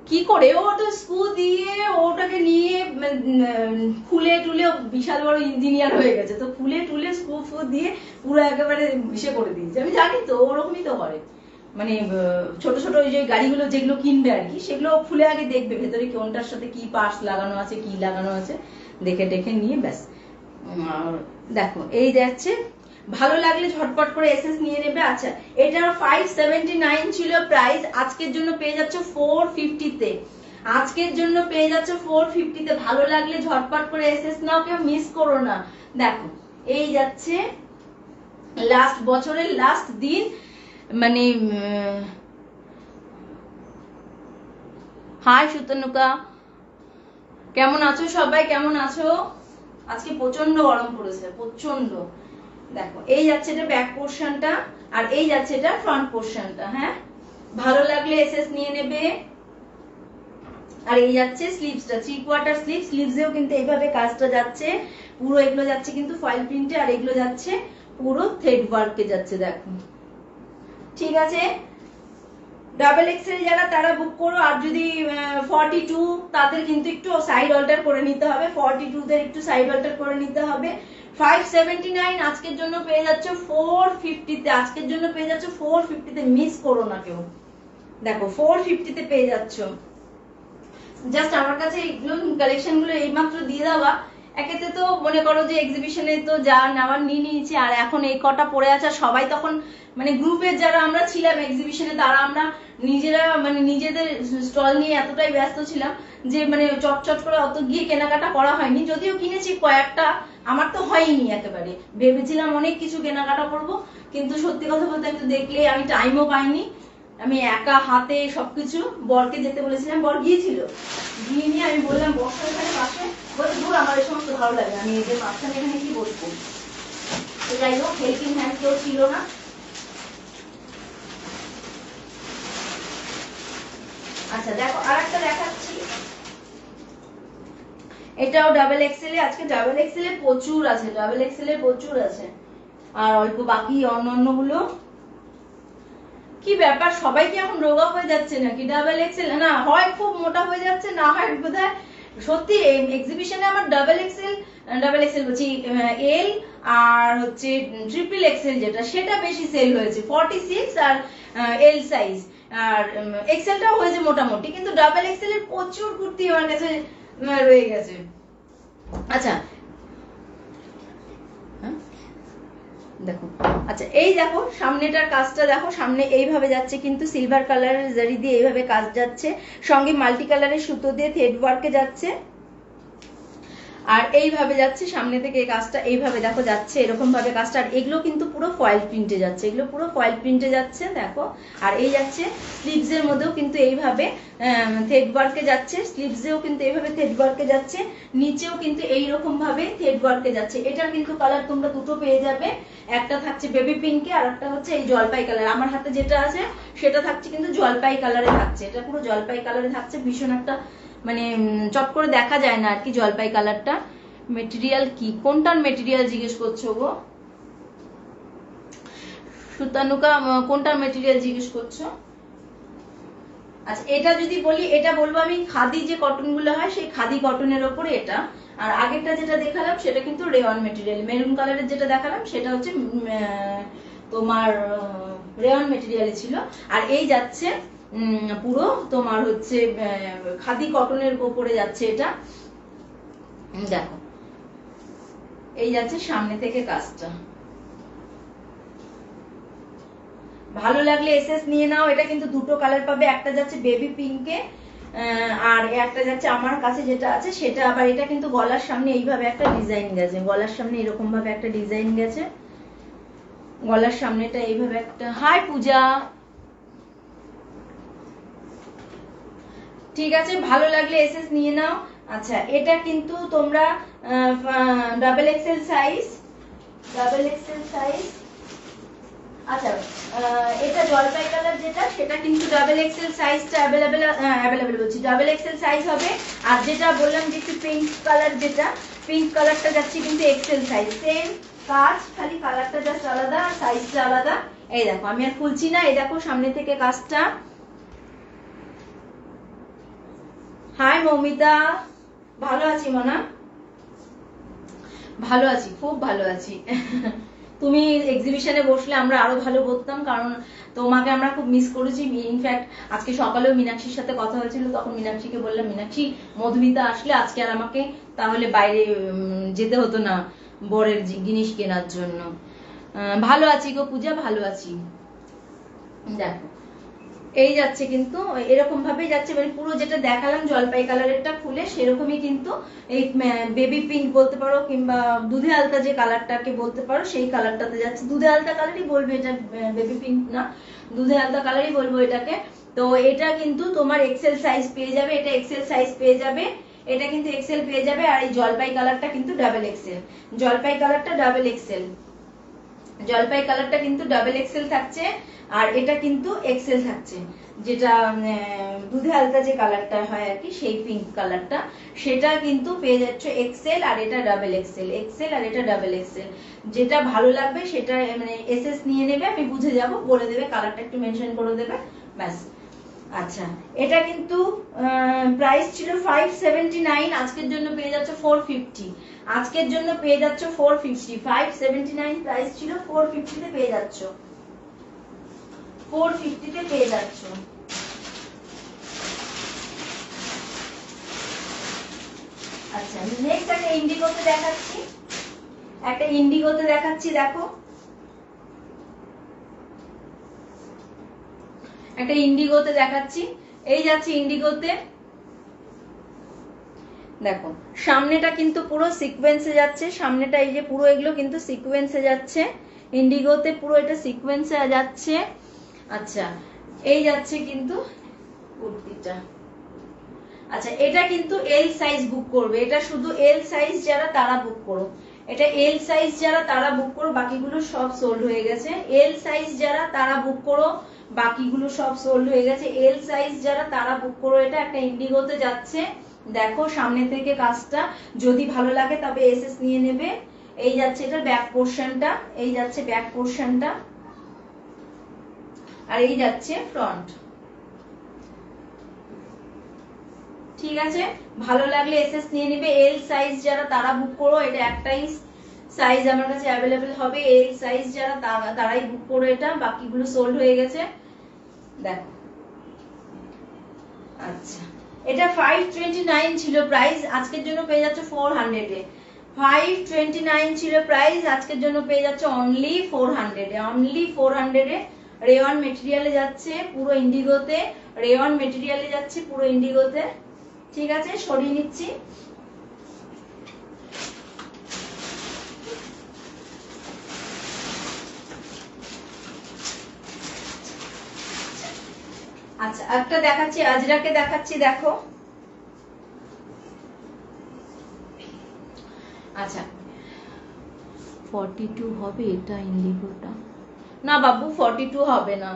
কি করে ওটা স্ক্রু দিয়ে ওটাকে নিয়ে খুলে টুলে বিশাল বড় ইঞ্জিনিয়ার হয়ে গেছে, তো খুলে টুলে স্ক্রু ফু দিয়ে পুরো একেবারে ইসে করে দিয়েছে। আমি জানি তো ওরকমই তো করে, মানে ছোট ছোট ওই যে গাড়িগুলো যেগুলো কিনবে আর কি, সেগুলো খুলে আগে দেখবে ভেতরে কোনটার সাথে কি পার্টস লাগানো আছে, কি লাগানো আছে, দেখে টেখে নিয়ে ব্যাস। দেখো এই যাচ্ছে, ভালো লাগলে ঝটপট করে এসএস নিয়ে নেবে। আচ্ছা এটার 579 ছিল প্রাইস, আজকের জন্য পেয়ে যাচ্ছে 450 তে, আজকের জন্য পেয়ে যাচ্ছে 450 তে। ভালো লাগলে ঝটপট করে এসএস নাও, কেউ মিস করো না। দেখো এই যাচ্ছে লাস্ট বছরের লাস্ট দিন, মানে হাই সুতনুকা, কেমন আছো সবাই, কেমন আছো? আজকে প্রচন্ড গরম পড়েছে, প্রচন্ড। দেখো এই যাচ্ছে এটা ব্যাক পোর্শনটা, আর এই যাচ্ছে এটা ফ্রন্ট পোর্শনটা। হ্যাঁ ভালো লাগলে এসএস নিয়ে নেবে। আর এই যাচ্ছে স্লিভসটা, 3/4 স্লিভ, স্লিভসেও কিন্তু এইভাবে কাজটা যাচ্ছে পুরো, এগুলো যাচ্ছে কিন্তু ফয়েল প্রিন্টে, আর এগুলো যাচ্ছে পুরো থ্রেড ওয়ার্কে যাচ্ছে। দেখো ঠিক আছে, ডাবল এক্সেল যারা তারা বুক করো। আর যদি 42 তাদের কিন্তু একটু সাইড অল্টার করে নিতে হবে, 42 দের একটু সাইড অল্টার করে নিতে হবে। 579 আজকের জন্য পেয়ে যাচ্ছে 450 তে, আজকের জন্য পেয়ে যাচ্ছে 450 তে, মিস করো না কেউ। দেখো 450 তে পেয়ে যাচ্ছ। জাস্ট আমার কাছে এইগুলো কালেকশন গুলো এইমাত্র দিয়ে দেওয়া, একেতে তো মনে করো যে এক্সিবিশনে তো যা নেওয়ার নিয়ে নিয়েছি, আর এখন এই কটা পড়ে আছে। সবাই তখন মানে গ্রুপের যারা আমরা ছিলাম এক্সিবিশনে, তারা আমরা নিজেরা মানে নিজেদের স্টল নিয়ে এতটাই ব্যস্ত ছিলাম যে মানে চটচট করে অত গিয়ে কেনাকাটা করা হয়নি। যদিও কিনেছি কয়েকটা, আমার তো হয়নি একেবারে। ভেবেছিলাম অনেক কিছু কেনাকাটা করব, কিন্তু সত্যি কথা বলতে আমি তো দেখলে আমি টাইমও পাইনি। আমি একা হাতে সবকিছু, বরকে যেতে বলেছিলাম, বর গিয়েছিল, গিয়ে নিয়ে আমি বললাম বসো এখানে পাশে, বলতে দূর আমার এই সমস্ত ভালো লাগে, আমি এদের মাঝখানে এখানে কি বসবো। তো যাই হোক, হেল্পিং হ্যান্ড কেউ ছিল না। আচ্ছা দেখো আর একটা দেখাচ্ছি, এটাও ডাবল এক্সেল এ। আজকে ডাবল এক্সেল এ প্রচুর আছে, ডাবল এক্সেল এ প্রচুর আছে, আর অল্প বাকি অন্য গুলো। কি ব্যাপার, সবাই কি এখন রোগা হয়ে যাচ্ছে নাকি? ডাবল এক্সেল না হয় খুব মোটা হয়ে যাচ্ছে, না হয় বোধহয় সত্যি এক্সিবিশনে আমার ডাবল এক্সেল বলছি, এল আর হচ্ছে ট্রিপল এক্সেল যেটা, সেটা বেশি সেল হয়েছে 46 আর এল সাইজ, আর এক্সেলটাও হয়েছে মোটামুটি, কিন্তু ডাবল এক্সেল এর প্রচুর কুর্তি আমার কাছে রয়ে গেছে। আচ্ছা দেখো, আচ্ছা এই দেখো সামনেটার কাজটা দেখো, সামনে এইভাবে যাচ্ছে কিন্তু সিলভার কালারের জারি দিয়ে এইভাবে কাজ যাচ্ছে, সঙ্গে মাল্টি কালারের সুতো দিয়ে থ্রেড ওয়ার্কে যাচ্ছে, আর এইভাবে যাচ্ছে সামনে থেকে এই কাজটা এইভাবে দেখো যাচ্ছে, এরকম ভাবে কাজটা। আর এগুলো কিন্তু পুরো ফয়েল প্রিন্টে যাচ্ছে, এগুলো পুরো ফয়েল প্রিন্টে যাচ্ছে দেখো। আর এই যাচ্ছে স্লিভস এর মধ্যেও কিন্তু এইভাবে থ্রেড ওয়ার্কে যাচ্ছে, স্লিভসেও কিন্তু এইভাবে থ্রেড ওয়ার্কে যাচ্ছে, নিচেও কিন্তু এইরকম ভাবে থ্রেড ওয়ার্কে যাচ্ছে। এটার কিন্তু কালার তোমরা দুটো পেয়ে যাবে, একটা থাকছে বেবি পিঙ্কে আর একটা হচ্ছে এই জলপাই কালার। আমার হাতে যেটা আছে সেটা থাকছে কিন্তু জলপাই কালারে থাকছে, এটা পুরো জলপাই কালারে থাকছে, ভীষণ একটা মানে চট করে দেখা যায় না আর কি জলপাই কালারটা। মেটেরিয়াল কি, কোনটার মেটেরিয়াল জিজ্ঞেস করছো গো সুতানুকা, কোনটার মেটেরিয়াল জিজ্ঞেস করছো? আচ্ছা এটা যদি বলি, এটা বলবো আমি খাদি যে কটন গুলো হয় সেই খাদি কটনের ওপরে এটা। আর আগেরটা যেটা দেখালাম সেটা কিন্তু রেওয়ান মেটেরিয়াল, মেরুন কালারের যেটা দেখালাম সেটা হচ্ছে তোমার রেওয়ান মেটেরিয়ালে ছিল। আর এই যাচ্ছে পুরো তোমার হচ্ছে খাদি কটনের উপরে যাচ্ছে এটা, দেখো এই যাচ্ছে সামনে থেকে কাজটা। ভালো লাগলে এসএস নিয়ে নাও, এটা কিন্তু দুটো কালার পাবে, একটা যাচ্ছে বেবি পিঙ্কে আর একটা যাচ্ছে আমার কাছে যেটা আছে সেটা। আবার এটা কিন্তু গলার সামনে এইভাবে একটা ডিজাইন গেছে, গলার সামনে এরকম ভাবে একটা ডিজাইন গেছে, গলার সামনেটা এইভাবে একটা। হাই পূজা, ঠিক আছে ভালো লাগলে এসএস নিয়ে নাও। আচ্ছা এটা কিন্তু তোমরা double XL size, double XL size. আচ্ছা এটা জলপাই কালার যেটা, সেটা কিন্তু ডাবল এক্সেল সাইজটা অ্যাভেলেবেল বলছি, ডাবল এক্সেল সাইজ হবে। আর যেটা বললাম যে একটু পিঙ্ক কালার, যেটা পিঙ্ক কালারটা যাচ্ছে কিন্তু এক্সেল সাইজ, সেম কাজ, খালি কালারটা জাস্ট আলাদা, সাইজটা আলাদা। এই দেখো আমি আর খুলছি না, এই দেখো সামনে থেকে কাজটা। হাই মৌমিতা, ভালো আছি মনা, ভালো আছি, খুব ভালো আছি। তুমি এক্সিবিশনে বসলে আমরা আরো ভালো বলতাম, কারণ তোমাকে আমরা খুব মিস করেছি। ইনফ্যাক্ট আজকে সকালেও মীনাক্ষীর সাথে কথা হয়েছিল, তখন মীনাক্ষীকে বললাম মীনাক্ষী মধুমিতা আসলে আজকে আর আমাকে তাহলে বাইরে যেতে হতো না বরের জিনিস কেনার জন্য। ভালো আছি গো পূজা, ভালো আছি। দেখো এই যাচ্ছে কিন্তু এরকম ভাবেই যাচ্ছে, মানে পুরো যেটা দেখালাম জলপাই কালারেরটা খুলে সেরকমই কিন্তু এই বেবি পিঙ্ক বলতে পারো, কিংবা দুধে আলতা যে কালারটাকে বলতে পারো সেই কালারটাতে যাচ্ছে। দুধে আলতা কালারই বলবে এটা, বেবি পিঙ্ক না, দুধে আলতা কালারই বলবো এটাকে। তো এটা কিন্তু তোমার এক্সেল সাইজ পেয়ে যাবে, এটা এক্সেল সাইজ পেয়ে যাবে, এটা কিন্তু এক্সেল পেয়ে যাবে। আর এই জলপাই কালারটা কিন্তু ডাবল এক্সেল, জলপাই কালারটা ডাবল এক্সেল, জলপাই কালারটা কিন্তু ডাবল এক্সেল থাকছে, আর এটা কিন্তু এক্সেল থাকছে। যেটা দুধে হালকা যে কালারটা হয় আর কি, সেই পিঙ্ক কালারটা, সেটা কিন্তু পেয়ে যাচ্ছ এক্সেল, আর এটা ডাবল এক্সেল, এক্সেল আর এটা ডাবল এক্সেল। যেটা ভালো লাগবে সেটা মানে এসএস নিয়ে নেবে, আমি বুঝে যাব, বলে দেবে, কালারটা একটু মেনশন করে দেবে, ব্যাস। আচ্ছা এটা কিন্তু প্রাইস ছিল 579, আজকের জন্য পেয়ে যাচ্ছে 450, আজকের জন্য পেয়ে যাচ্ছ 450, 579 প্রাইস ছিল, 450 তে পেয়ে যাচ্ছ, 450 তে পেয়ে যাচ্ছ। আচ্ছা নেক্সট একটা ইন্ডিগোতে দেখাচ্ছি, একটা ইন্ডিগোতে দেখাচ্ছি, দেখো একটা ইন্ডিগোতে দেখাচ্ছি। এই যাচ্ছে ইন্ডিগোতে, দেখো সামনেটা কিন্তু পুরো সিকোয়েন্সে যাচ্ছে, সামনেটা এই যে পুরো এগুলো কিন্তু সিকোয়েন্সে যাচ্ছে, ইন্ডিগোতে পুরো এটা সিকোয়েন্সে যাচ্ছে। আচ্ছা এই যাচ্ছে কিন্তু কুর্তিটা। আচ্ছা এটা কিন্তু এল সাইজ বুক করবে, এটা শুধু এল সাইজ যারা তারা বুক করো, এটা এল সাইজ যারা তারা বুক করো, বাকিগুলো সব সোল্ড হয়ে গেছে। এল সাইজ যারা তারা বুক করো, বাকিগুলো সব সোল্ড হয়ে গেছে। এল সাইজ যারা তারা বুক করো, এটা একটা ইন্ডিগোতে যাচ্ছে। দেখো সামনে থেকে কাজটা যদি ভালো লাগে তবে এসএস নিয়ে নেবে। এই যাচ্ছে এটা ব্যাক পোর্শনটা, এই যাচ্ছে ব্যাক পোর্শনটা, আর এই যাচ্ছে ফ্রন্ট। ঠিক আছে, ভালো লাগলে এসএস নিয়ে নেবে। এল সাইজ যারা তারা বুক করো, এটা একটাই সাইজ আমার কাছে অ্যাভেলেবেল হবে, এল সাইজ যারা তারাই বুক করো, এটা বাকিগুলো সোল্ড হয়ে গেছে। দেখো আচ্ছা এটা 529 ছিল প্রাইস, আজকের জন্য পেয়ে যাচ্ছে 400 এ। 529 ছিল প্রাইস, আজকের জন্য পেয়ে যাচ্ছে অনলি 400 এ, অনলি 400 এ। রেওয়ান মেটেরিয়ালে যাচ্ছে পুরো ইন্ডিগোতে, রেওয়ান মেটেরিয়ালে যাচ্ছে পুরো ইন্ডিগোতে। ঠিক আছে, সরিয়ে নিচ্ছি। আচ্ছা একটা দেখাচ্ছি, আজরাকে দেখাচ্ছি, দেখো আচ্ছা 42 হবে এটা ইন্ডিগোটা, না বাবু 42 হবে না,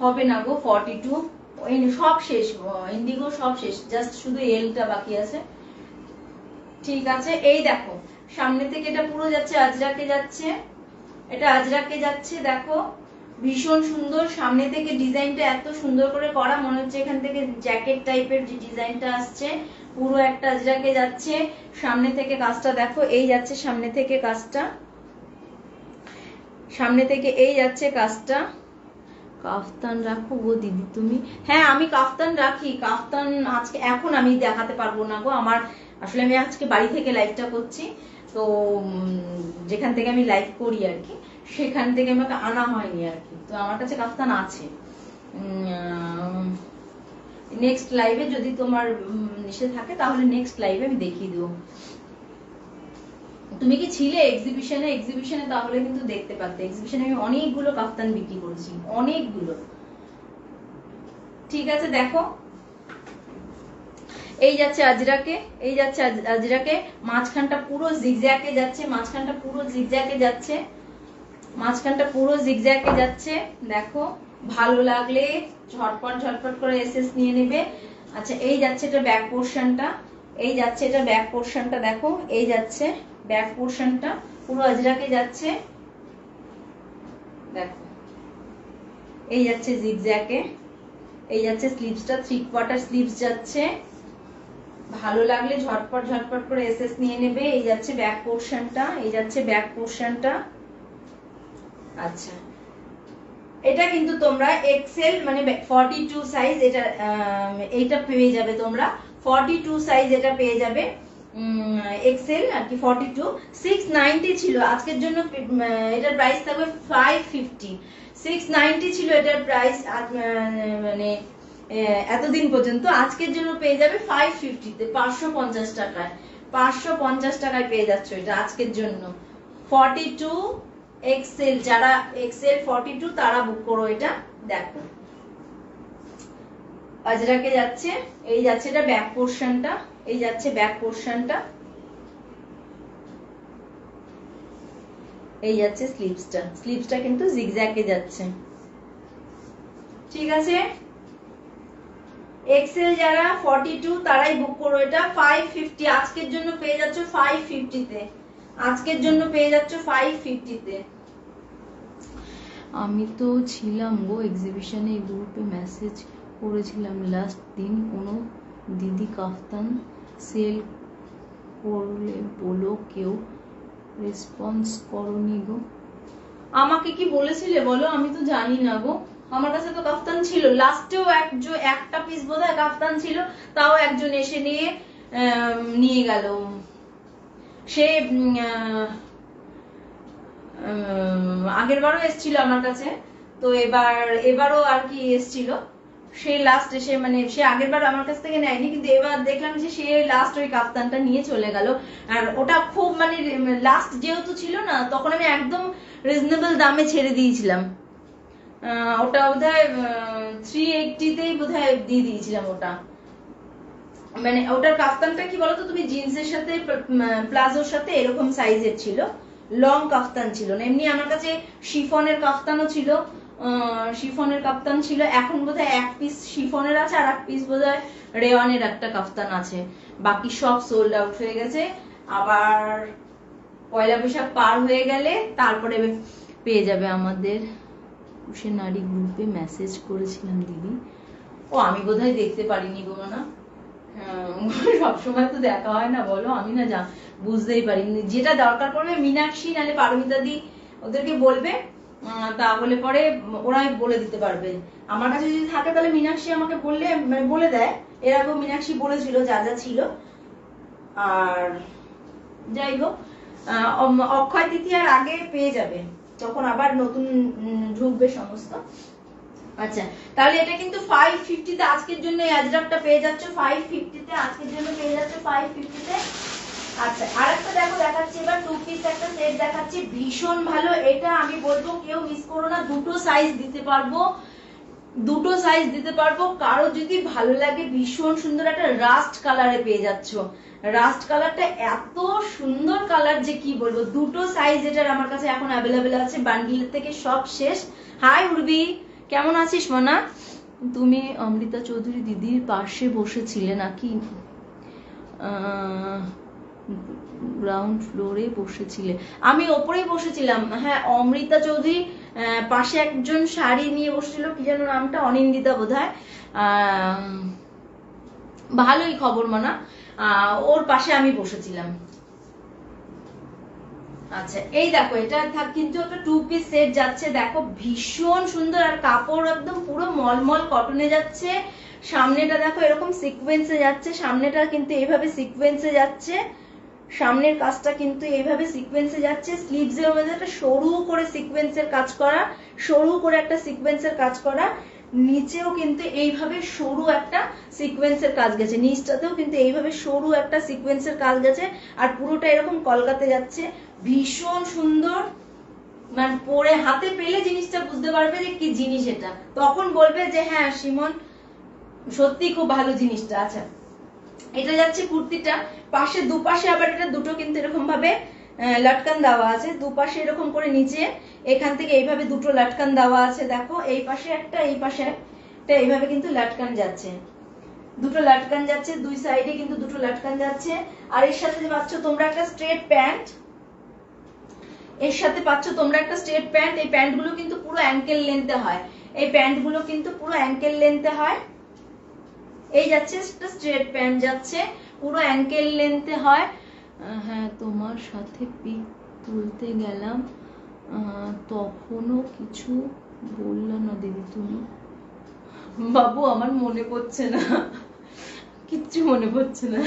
হবে না গো 42, সব শেষ ইন্ডিগো সব শেষ, জাস্ট শুধু এলটা বাকি আছে। ঠিক আছে এই দেখো সামনে থেকে এটা পুরো যাচ্ছে আজরাকে যাচ্ছে, এটা আজরাকে যাচ্ছে। দেখো ভীষণ সুন্দর, সামনে থেকে ডিজাইনটা এত সুন্দর করে করা, মনে হচ্ছে এখান থেকে জ্যাকেট টাইপের যে ডিজাইনটা আসছে, পুরো একটা আজরাকে যাচ্ছে। সামনে থেকে কাজটা দেখো, এই যাচ্ছে সামনে থেকে কাজটা, সামনে থেকে এই যাচ্ছে কাজটা। কাফতান রাখো গো দিদি তুমি? হ্যাঁ আমি কাফতান রাখি, কাফতান আজকে এখন আমি দেখাতে পারবো না গো, আমার আসলে আমি আজকে বাড়ি থেকে লাইভটা করছি, তো যেখান থেকে আমি লাইভ করি আর কি, সেখান থেকে আমাকে আনা হয়নি আর কি, তো আমার কাছে কাফতান আছে। নেক্সট লাইভে যদি তোমার নিষেধ থাকে তাহলে নেক্সট লাইভে আমি দেখিয়ে দেবো। তুমি কি ছিলে এক্সিবিশনে? এক্সিবিশনে তাহলে কিন্তু দেখতে পারতে, এক্সিবিশনে আমি অনেকগুলো কাফতান বিক্রি করেছি, অনেকগুলো। ঠিক আছে দেখো এই যাচ্ছে আজরাকে, এই যাচ্ছে আজরাকে, মাঝখানটা পুরো জিগজ্যাগে যাচ্ছে, মাঝখানটা পুরো জিগজ্যাগে যাচ্ছে, মাঝখানটা পুরো জিগজ্যাগে যাচ্ছে। দেখো ভালো লাগলে ঝটপট ঝটপট করে এসএস নিয়ে নেবে। আচ্ছা এই যাচ্ছে এটা ব্যাক পোর্শনটা, এই যাচ্ছে এটা ব্যাক পোর্শনটা, দেখো এই যাচ্ছে ব্যাক পোর্শনটা পুরো আজরাকে যাচ্ছে। দেখো এই যাচ্ছে জিগজ্যাগে, এই যাচ্ছে স্লিভসটা, 3/4 স্লিভস যাচ্ছে। ভালো লাগলে ঝটপট ঝটপট করে এসএস নিয়ে নেবে। এই যাচ্ছে ব্যাক পোর্শনটা, এই যাচ্ছে ব্যাক পোর্শনটা। আচ্ছা এটা কিন্তু তোমরা এক্সেল মানে 42 সাইজ, এটা এইটা পেয়ে যাবে তোমরা 42 সাইজ, এটা পেয়ে যাবে এক্সেল আর কি 42। 690 ছিল, আজকের জন্য এটার প্রাইস থাকবে 550। 690 ছিল এটার প্রাইস মানে এতদিন পর্যন্ত, আজকের জন্য পেয়ে যাবে 550 তে, 550 টাকায়, 550 টাকায় পেয়ে যাচ্ছ এটা আজকের জন্য। 42 এক্সেল, যারা এক্সেল 42 তারা বুক করো এটা। দেখো আজরাকে যাচ্ছে, এই যাচ্ছে এটা ব্যাক পোর্শনটা, এই যাচ্ছে ব্যাক পোর্শনটা, এই যাচ্ছে স্লিভসটা, স্লিভসটা কিন্তু জিগজ্যাগে যাচ্ছে। ঠিক আছে এক্সেল যারা 42 তারাই বুক করো এটা। 550 আজকের জন্য পেয়ে যাচ্ছ 550 তে, আজকের জন্য পেয়ে যাচ্ছ 550 তে। আমি তো ছিলাম গো এক্সিবিশনে, গ্রুপে মেসেজ করেছিলাম লাস্ট দিন, কোনো দিদি কাফতান সেল করলে বলো, কেউ রেসপন্স করনি গো। আমাকে কি বলেছিলে বলো, আমি তো জানি না গো, আমার কাছে তো কাফতান ছিল, লাস্টেও একটা পিস বোধহয় কাফতান ছিল, তাও একজন এসে নিয়ে নিয়ে গেল। সে আগের বারও এসেছিল আমার কাছে, তো এবারও আর কি এসেছিল। সে লাস্ট এসে মানে সে আগের বার আমার কাছ থেকে নেয়নি, কিন্তু এবার দেখলাম যে সে লাস্ট ওই কাপ্তানটা নিয়ে চলে গেল। আর ওটা খুব মানে লাস্ট যেহেতু ছিল না, তখন আমি একদম রিজনেবল দামে ছেড়ে দিয়েছিলাম। ওটা বোধহয় 380তেই বোধহয় দিয়ে দিয়েছিলাম ওটা। মানে ওটার কাফতানটা কি বলতো তুমি, জিন্সের সাথে প্লাজোর সাথে এরকম সাইজের ছিল, লং কাফতান ছিল না। এমনি আমার কাছে শিফনের কাফতানও ছিল, শিফনের কাফতান ছিল। এখন বোধহয় এক পিস শিফনের আছে আর এক পিস বোধহয় রেওয়ানের একটা কাফতান আছে, বাকি সব সোল্ড আউট হয়ে গেছে। আবার পয়লা বৈশাখ পার হয়ে গেলে তারপরে পেয়ে যাবে। আমাদের সে নারী গ্রুপে মেসেজ করেছিলাম দিদি, ও আমি বোধহয় দেখতে পারিনি গো না, সবসময় তো দেখা হয় না বলো, আমি না বুঝতেই পারিনি। যেটা দরকার পড়বে মীনাক্ষী নাহলে পারমিতা দি ওদেরকে বলবে, তাহলে পরে ওরাই বলে দিতে পারবে। আমার কাছে যদি থাকে তাহলে মীনাক্ষী আমাকে বললে মানে বলে দেয়। এর আগেও মীনাক্ষী বলেছিল যা যা ছিল। আর যাই হোক, অক্ষয় তৃতীয়ার আগে পেয়ে যাবে, তখন আবার নতুন ঢুকবে সমস্ত। আচ্ছা, তাহলে এটা কিন্তু 550 তে আজকের জন্য এই আজরাকটা পেয়ে যাচ্ছ 550 তে, আজকের জন্য পেয়ে যাচ্ছ 550 তে। আচ্ছা, আরেকটা দেখো দেখাচ্ছি, এবার টু পিস একটা সেট দেখাচ্ছি, ভীষণ ভালো। এটা আমি বলবো কেউ মিস করো না, দুটো সাইজ দিতে পারবো, দুটো সাইজ দিতে পারবো। কারো যদি ভালো লাগে, ভীষণ সুন্দর একটা রাস্ট কালারে পেয়ে যাচ্ছ। রাস্ট কালারটা এত সুন্দর কালার যে কি বলবো। দুটো সাইজ এটার আমার কাছে এখন অ্যাভেলেবেল আছে, বান্ডিলের থেকে সব শেষ। হাই উর্বি, কেমন আছিস মনা? তুমি অমৃতা চৌধুরী দিদির পাশে বসেছিলে নাকি? গ্রাউন্ড ফ্লোরে বসেছিলে? আমি ওপরেই বসেছিলাম। হ্যাঁ, অমৃতা চৌধুরী পাশে একজন শাড়ি নিয়ে বসেছিল, কি যেন নামটা, অনিন্দিতা বোধহয়। ভালোই খবর মনা, ওর পাশে আমি বসেছিলাম। আচ্ছা, এই দেখো এটা কিন্তু একটা টু পিস সেট যাচ্ছে, দেখো ভীষণ সুন্দর। আর কাপড় একদম পুরো মলমল কটনে যাচ্ছে। সামনেটা দেখো এরকম সিকোয়েন্সে যাচ্ছে, সামনেটা কিন্তু এইভাবে সিকোয়েন্সে যাচ্ছে, সামনের কাজটা কিন্তু এইভাবে সিকোয়েন্সে যাচ্ছে। স্লিভস এর মধ্যে একটা সরু করে সিকোয়েন্সের কাজ করা, সরু করে একটা সিকোয়েন্সের কাজ করা। নিচেও কিন্তু এইভাবে সরু একটা সিকোয়েন্সের কাজ গেছে, নিচটাতেও কিন্তু এইভাবে সরু একটা সিকোয়েন্সের কাজ গেছে। আর পুরোটা এরকম কলকাতে যাচ্ছে, ভীষণ সুন্দর। মানে পরে হাতে পেলে জিনিসটা বুঝতে পারবে যে কি জিনিস এটা, তখন বলবে যে হ্যাঁ সিমন সত্যি খুব ভালো জিনিসটা। আচ্ছা, এটা যাচ্ছে কুর্তিটা, পাশে দুপাশে আবার এটা দুটো কিন্তু এরকম ভাবে লটকান দেওয়া আছে, দুপাশে এরকম করে নিচে এখান থেকে এইভাবে দুটো লটকান দেওয়া আছে। দেখো এই পাশে একটা, এই পাশে একটা, এইভাবে কিন্তু লটকান যাচ্ছে, দুটো লটকান যাচ্ছে, দুই সাইডে কিন্তু দুটো লটকান যাচ্ছে। আর এর সাথে পাচ্ছ তোমরা একটা স্ট্রেট প্যান্ট, এর সাথে পাচ্ছ তোমরা একটা স্ট্রেট প্যান্ট। এই প্যান্ট গুলো কিন্তু পুরো অ্যাঙ্কেল লেন্থে হয়, এই প্যান্ট গুলো কিন্তু পুরো অ্যাঙ্কেল লেন্থে হয়। এই যাচ্ছে একটা স্ট্রেট প্যান্ট যাচ্ছে, পুরো অ্যাঙ্কেল লেন্থে হয়। হ্যাঁ, তোমার সাথে পিক তুলতে গেলাম, তখনও কিছু বললো না দিদি তুমি? বাবু আমার মনে পড়ছে না, কিচ্ছু মনে পড়ছে না।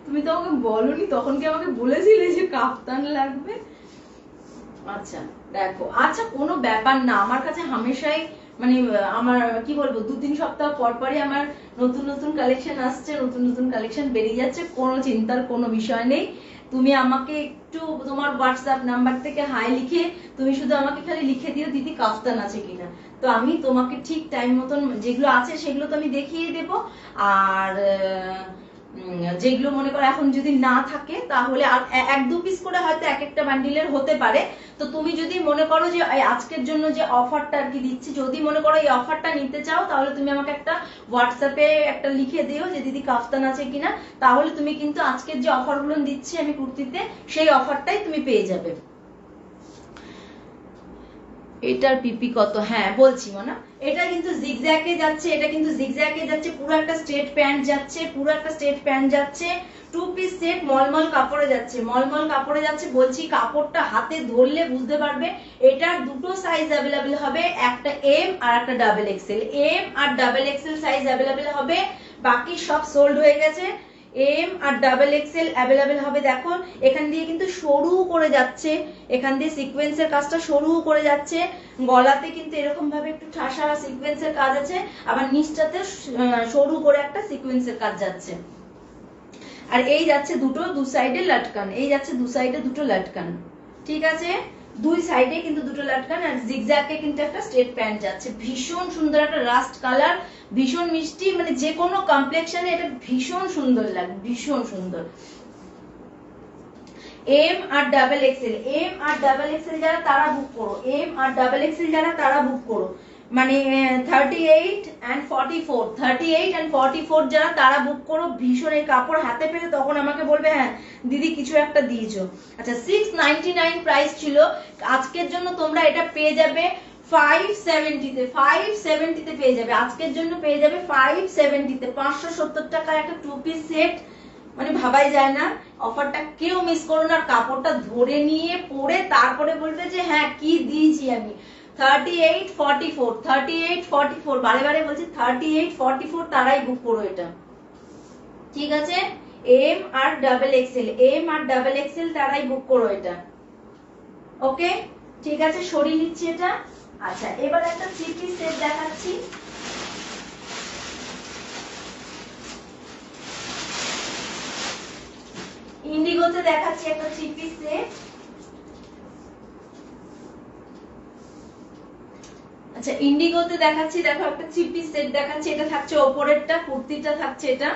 তুমি তো আমাকে বলনি, তখন কি আমাকে বলেছিলে যে কাফতান লাগবে? আচ্ছা দেখো, আচ্ছা কোনো ব্যাপার না, আমার কাছে হামেশাই মানে আমার কি বলবো, 2-3 সপ্তাহ পর পরই আমার নতুন নতুন কালেকশন আসছে, নতুন নতুন কালেকশন বেরিয়ে যাচ্ছে, কোনো চিন্তার কোনো বিষয় নেই। তুমি আমাকে একটু তোমার হোয়াটসঅ্যাপ নাম্বার থেকে হাই লিখে তুমি শুধু আমাকে খালি লিখে দিও দিদি কাফতান আছে কিনা, তো আমি তোমাকে ঠিক টাইম মতন যেগুলো আছে সেগুলো তো আমি দেখিয়ে দেব। আর যেগুলো মনে করো এখন যদি না থাকে তাহলে আর 1-2 পিস করে হয়তো এক একটা বান্ডিলের হতে পারে। তো তুমি যদি মনে করো যে আজকের জন্য যে অফারটা আর কি দিচ্ছি, যদি মনে করো এই অফারটা নিতে চাও, তাহলে তুমি আমাকে একটা হোয়াটসঅ্যাপে একটা লিখে দিও যে দিদি কাফতান আছে কিনা, তাহলে তুমি কিন্তু আজকের যে অফারগুলো দিচ্ছি আমি কুর্তিতে, সেই অফারটাই তুমি পেয়ে যাবে। এটার পিপি কত? হ্যাঁ বলছি না, এটা কিন্তু জিগজ্যাগে যাচ্ছে, এটা কিন্তু জিগজ্যাগে যাচ্ছে, পুরো একটা স্ট্রেট প্যান্ট যাচ্ছে, পুরো একটা স্ট্রেট প্যান্ট যাচ্ছে, টু পিস সেট, মলমল কাপড়ে যাচ্ছে, মলমল কাপড়ে যাচ্ছে। বলছি কাপড়টা হাতে ধরলে বুঝতে পারবে। এটার দুটো সাইজ অ্যাভেলেবেল হবে, একটা এম আর একটা double XL. M R double XL size available হবে, বাকি সব সোল্ড হয়ে গেছে। M R double Excel available হবে। দেখো এখান দিয়ে কিন্তু সরু করে যাচ্ছে, এখান দিয়ে সিকোয়েন্সের কাজটা সরু করে যাচ্ছে, গলাতে কিন্তু এরকম ভাবে একটু ঠাসা সিকোয়েন্সের কাজ আছে, আবার নিচটাতে সরু করে একটা সিকোয়েন্সের কাজ যাচ্ছে। আর এই যাচ্ছে দু সাইডে লাটকান, এই যাচ্ছে দু সাইডে দুটো লাটকান, ঠিক আছে, দুই সাইডে কিন্তু দুটো লাটকান। আর জিগজ্যাগে কিন্তু একটা স্ট্রেট প্যান্ট যাচ্ছে। ভীষণ সুন্দর একটা রাস্ট কালার, ভীষণ মিষ্টি, মানে যে কোনো কমপ্লেক্সনে এটা ভীষণ সুন্দর লাগবে, ভীষণ সুন্দর। M R double Excel, M R double Excel যারা তারা বুক করো, এম আর ডাবল এক্সেল যারা তারা বুক করো, মানে 38 and 44, 38 and 44 যারা তারা বুক করো। ভীষণ এই কাপড় হাতে পেলে তখন আমাকে বলবে হ্যাঁ দিদি কিছু একটা দিয়েছো। আচ্ছা 699 প্রাইস ছিল, আজকের জন্য তোমরা এটা পেয়ে যাবে 570 তে, 570 তে পেয়ে যাবে, আজকের জন্য পেয়ে যাবে 570 তে। 570 টাকার একটা টু পিস সেট, মানে ভাবাই যায় না। অফারটা কেউ মিস করো না, কাপড়টা ধরে নিয়ে পরে তারপরে বলবে যে হ্যাঁ কি দিয়েছি আমি। 38 44, 38 44, বারে বারে বলছি 38 44 তারাই বুক করো এটা, ঠিক আছে। M R double Excel, M R double Excel তারাই বুক করো এটা, ওকে, ঠিক আছে, সরিয়ে নিচ্ছি এটা। আচ্ছা এবার একটা থ্রি পিস সেট দেখাচ্ছি। ইন্ডিগোতে দেখাচ্ছি একটা থ্রি পিস সেট। আচ্ছা ইন্ডিগোতে দেখাচ্ছি, দেখো একটা থ্রি পিস সেট দেখাচ্ছি। এটা থাকছে ওপরেরটা, কুর্তিটা থাকছে এটা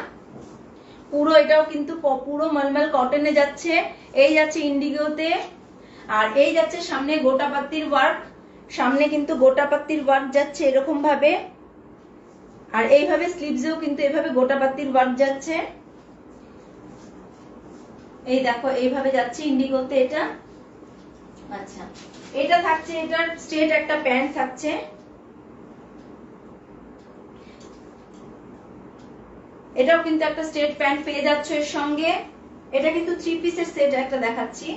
পুরো, এটাও কিন্তু পুরো মলমল কটনে যাচ্ছে। এই যাচ্ছে ইন্ডিগোতে, আর এই যাচ্ছে সামনে গোটা পাত্তির ওয়ার্ক, সামনে কিন্তু গোটা পাত্তির ওয়ার্ক যাচ্ছে এরকম ভাবে, আর এইভাবে স্লিভসেও কিন্তু এইভাবে গোটা পাত্তির ওয়ার্ক যাচ্ছে। এই দেখো এইভাবে যাচ্ছে ইন্ডিগোতে এটা। আচ্ছা এটা থাকছে, এটার স্ট্রেট একটা প্যান্ট থাকছে, এটাও কিন্তু একটা স্ট্রেট প্যান্ট পেয়ে যাচ্ছে এর সঙ্গে। এটা কিন্তু থ্রি পিসের সেট একটা দেখাচ্ছি,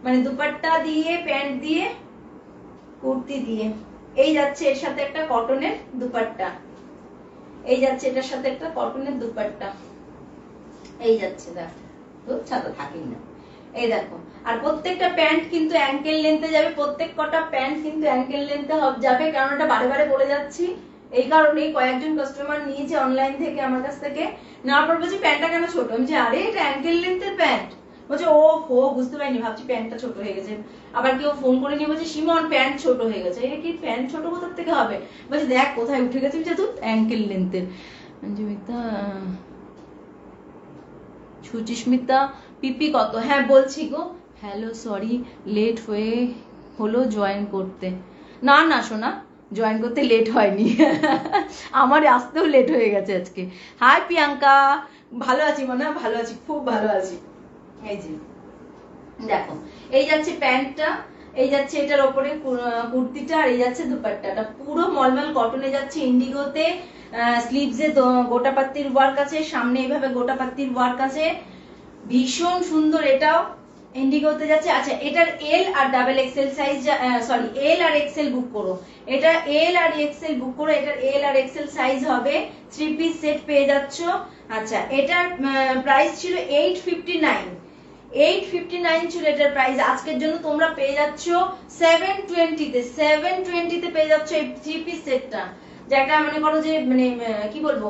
মানে দুপাট্টা দিয়ে প্যান্ট দিয়ে কুর্তি দিয়ে। এই যাচ্ছে এর সাথে একটা কটনের দুপাট্টা, এই যাচ্ছে এটার সাথে একটা কটনের দুপাট্টা, এই যাচ্ছে দেখো, ছাতা থাকেই না, এই দেখো। আর প্রত্যেকটা প্যান্ট কিন্তু অ্যাঙ্কেল লেন্থে যাবে, প্রত্যেক কটা প্যান্ট কিন্তু অ্যাঙ্কেল লেন্থে যাবে, কারণ এটা বারে বারে বলে যাচ্ছি। এই কারণেই কয়েকজন কাস্টমার নিয়েছে অনলাইন থেকে আমার কাছ থেকে, নেওয়ার পর বলছি প্যান্টটা কেন ছোট, আমি যে আরে এটা অ্যাঙ্কেল লেন্থের প্যান্ট, বলছে ও হো বুঝতে পারিনি, ভাবছি প্যান্টটা ছোট হয়ে গেছে। আবার কেউ ফোন করে নিয়ে বলছে সিমন প্যান্ট ছোট হয়ে গেছে, এটা কি প্যান্ট ছোট কোথা থেকে হবে, বলছে দেখ কোথায় উঠে গেছে, তুই অ্যাঙ্কেল লেন্থের। সুচিস্মিতা পিপি কত, হ্যাঁ বলছি গো, হ্যালো সরি লেট হয়ে হলো জয়েন করতে। না না শোনা, জয়েন করতে লেট হয়নি, আমার আসতেও লেট হয়ে গেছে আজকে। হাই প্রিয়াঙ্কা, ভালো আছি মনে, ভালো আছি, খুব ভালো আছি। এই যে দেখো এই যাচ্ছে প্যান্টটা, এই যাচ্ছে এটার ওপরে কুর্তিটা, আর এই যাচ্ছে দুপাট্টাটা, পুরো মলমল কটনে যাচ্ছে ইন্ডিগোতে। স্লিভসে গোটা পাত্তির ওয়ার্ক আছে, সামনে এইভাবে গোটা পাত্তির ওয়ার্ক আছে, ভীষণ সুন্দর, এটাও ইন্ডিগোতে যাচ্ছে। আচ্ছা এটার এল আর double XL size, sorry L আর এক্সেল বুক করো, এটা এল আর এক্সেল বুক করো, এটার এল আর এক্সেল সাইজ হবে। থ্রি পিস সেট পেয়ে যাচ্ছ। আচ্ছা এটার প্রাইস ছিল 859, 859 ছিল এটার প্রাইস, আজকের জন্য তোমরা পেয়ে যাচ্ছ 720 তে, 720 তে পেয়ে যাচ্ছ এই থ্রি পিস সেটটা। যেটা মনে করো যে মানে কি বলবো,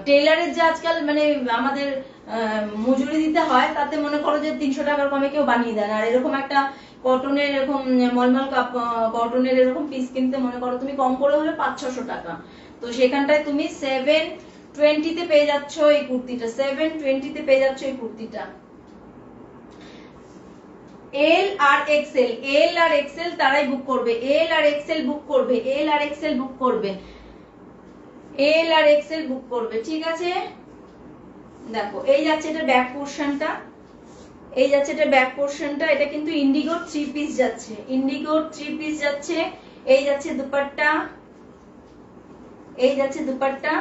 টেইলারের যে আজকাল মানে আমাদের মজুরি দিতে হয়, তাতে মনে করো যে 300 টাকার কমে কেউ বানিয়ে দেন। আর এরকম একটা কটনের এরকম মলমল কটনের এরকম পিস কিনতে মনে করো তুমি কম করে হলে 500-600 টাকা, তো সেখানটায় তুমি 720 তে পেয়ে যাচ্ছ এই কুর্তিটা, 720 তে পেয়ে যাচ্ছ এই কুর্তিটা। এল আর এক্সেল, এল আর এক্সেল তারাই বুক করবে, এল আর এক্সেল বুক করবে, এল আর এক্সেল বুক করবে, এল আর এক্সেল বুক করবে, ঠিক আছে। দেখো এই যাচ্ছে এটা ব্যাক পোরশনটা, এই যাচ্ছে এটা ব্যাক পোরশনটা, এটা কিন্তু ইন্ডিগোর থ্রি পিস যাচ্ছে, ইন্ডিগোর থ্রি পিস যাচ্ছে। এই যাচ্ছে দুপাট্টা, এই যাচ্ছে দুপাট্টা,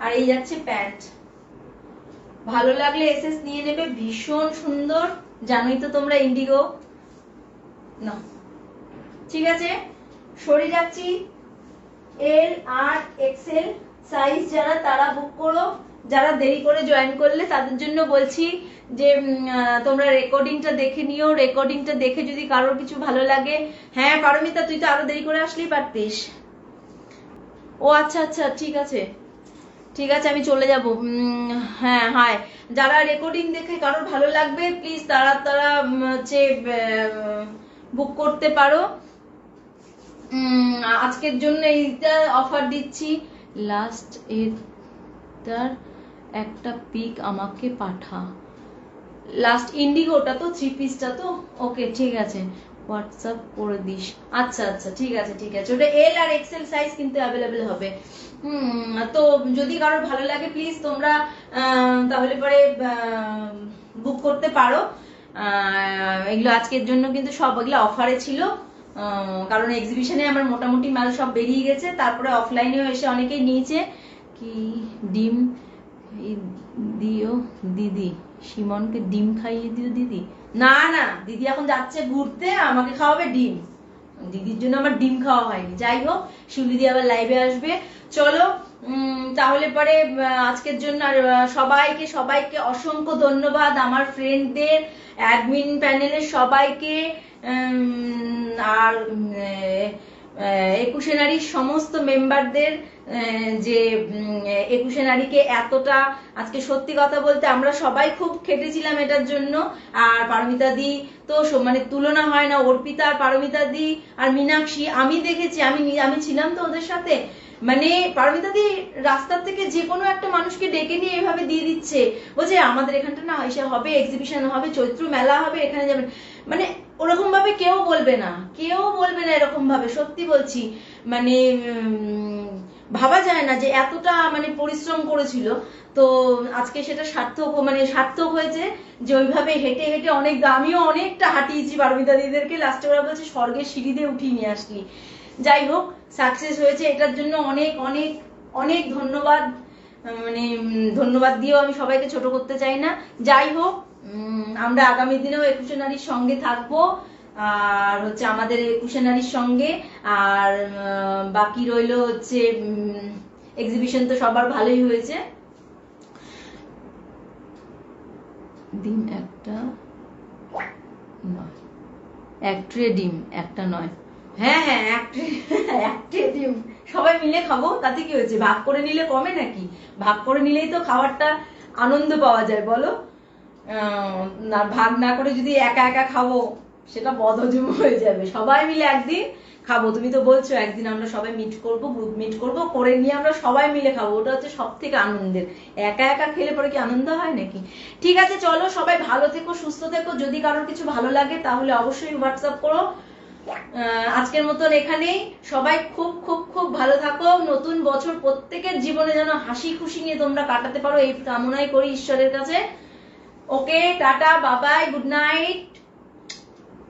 আর এই যাচ্ছে প্যান্ট। ভালো লাগলে এসএস নিয়ে নেবে, ভীষণ সুন্দর, জানোই তো তোমরা ইন্ডিগো না, ঠিক আছে। সরে যাচ্ছি, এল আর এক্সেল সাইজ যারা তারা বুক করো, যারা দেরি করে জয়েন করলে তাদের জন্য বলছি যে তোমরা রেকর্ডিংটা দেখে নিও, রেকর্ডিংটা দেখে যদি কারোর কিছু ভালো লাগে। হ্যাঁ পারমিতা, তুই তো আরো দেরি করে আসলেই পারতিস। ও আচ্ছা আচ্ছা, ঠিক আছে ঠিক আছে, আমি চলে যাব। হ্যাঁ হাই, যারা রেকর্ডিং দেখে কারোর ভালো লাগবে প্লিজ তারা তারা হচ্ছে বুক করতে পারো। আজকের জন্য এইটা অফার দিচ্ছি। লাস্ট এটার একটা পিক আমাকে পাঠা। লাস্ট ইন্ডিগোটা তো, 3 পিসটা তো, ওকে ঠিক আছে, হোয়াটসঅ্যাপ করে দিস। আচ্ছা আচ্ছা ঠিক আছে ঠিক আছে, ওটা এল আর এক্সেল সাইজ কিন্তু অ্যাভেলেবেল হবে। তো যদি কারোর ভালো লাগে প্লিজ তোমরা তাহলে পরে বুক করতে পারো। এগুলো আজকের জন্য কিন্তু সব এগুলো অফারে ছিল, কারণ এক্সিবিশনে আমার মোটামুটি মাল সব বেরিয়ে গেছে, তারপরে অফলাইনেও এসে অনেকেই নিয়েছে। কি ডিম দিও দিদি, সিমনকে ডিম খাইয়ে দিও দিদি। না না, দিদি এখন যাচ্ছে ঘুরতে, আমাকে খাওয়াবে ডিম, দিদির জন্য আমার ডিম খাওয়া হয়নি। যাই হোক, শিউলিদি আবার লাইভে আসবে। চলো তাহলে পরে আজকের জন্য আর সবাইকে সবাইকে অসংখ্য ধন্যবাদ, আমার ফ্রেন্ডদের, অ্যাডমিন প্যানেলের সবাইকে, আর 21শে নারীর সমস্ত মেম্বারদের, যে 21শে নারীকে এতটা, আজকে সত্যি কথা বলতে আমরা সবাই খুব খেটেছিলাম এটার জন্য। আর পারমিতা দি তো মানে তুলনা হয় না, অর্পিতা আর পারমিতা দি আর মীনাক্ষী, আমি দেখেছি, আমি ছিলাম তো ওদের সাথে, মানে পারমিতা দি রাস্তার থেকে যে কোনো একটা মানুষকে ডেকে নিয়ে এভাবে দিয়ে দিচ্ছে, বলছে আমাদের এখানটা না এসে হবে, এক্সিবিশন হবে, চৈত্র মেলা হবে, এখানে যাবেন, মানে ওরকম ভাবে কেউ বলবে না, কেউ বলবে না এরকম ভাবে, সত্যি বলছি। মানে ভাবা যায় না যে এতটা মানে পরিশ্রম করেছিল, তো আজকে সেটা সার্থক, মানে সার্থক হয়েছে যে ওইভাবে হেঁটে হেঁটে অনেক, আমিও অনেকটা হাঁটিয়েছি পারমিতা দিদিদেরকে, লাস্টে ওরা বলছে স্বর্গের সিঁড়ি দিয়ে উঠিয়ে নিয়ে আসলি। যাই হোক, সাকসেস হয়েছে, এটার জন্য অনেক অনেক অনেক ধন্যবাদ। মানে ধন্যবাদ দিয়েও আমি সবাইকে ছোট করতে চাই না। যাই হোক, আমরা আগামী দিনেও 21শে নারীর সঙ্গে থাকবো, আর হচ্ছে আমাদের 21শে নারীর সঙ্গে। আর বাকি রইলো হচ্ছে এক্সিবিশন তো সবার ভালোই হয়েছে। ডিম একটা নয়, এক ট্রে ডিম একটা নয়, হ্যাঁ হ্যাঁ এক ট্রে ডিম সবাই মিলে খাবো, তাতে কি হয়েছে, ভাগ করে নিলে কমে নাকি? ভাগ করে নিলেই তো খাবারটা আনন্দ পাওয়া যায়, বলো। না ভাগ না করে যদি একা একা খাবো সেটা বদহজম হয়ে যাবে। সবাই মিলে একদিন খাবো, তুমি তো বলছো একদিন আমরা সবাই মিট করবো, গ্রুপ মিট করবো, করে নিয়ে আমরা সবাই মিলে খাবো, ওটা হচ্ছে সব থেকে আনন্দের। একা একা খেলে পরে কি আনন্দ হয় নাকি? ঠিক আছে চলো, সবাই ভালো থেকো, সুস্থ থেকো, যদি কারোর কিছু ভালো লাগে তাহলে অবশ্যই হোয়াটসঅ্যাপ করো। আজকের মতন এখানেই, সবাই খুব খুব খুব ভালো থাকো, নতুন বছর প্রত্যেকের জীবনে যেন হাসি খুশি নিয়ে তোমরা কাটাতে পারো এই কামনাই করি ঈশ্বরের কাছে। ওকে, টাটা, বাবাই, গুড নাইট।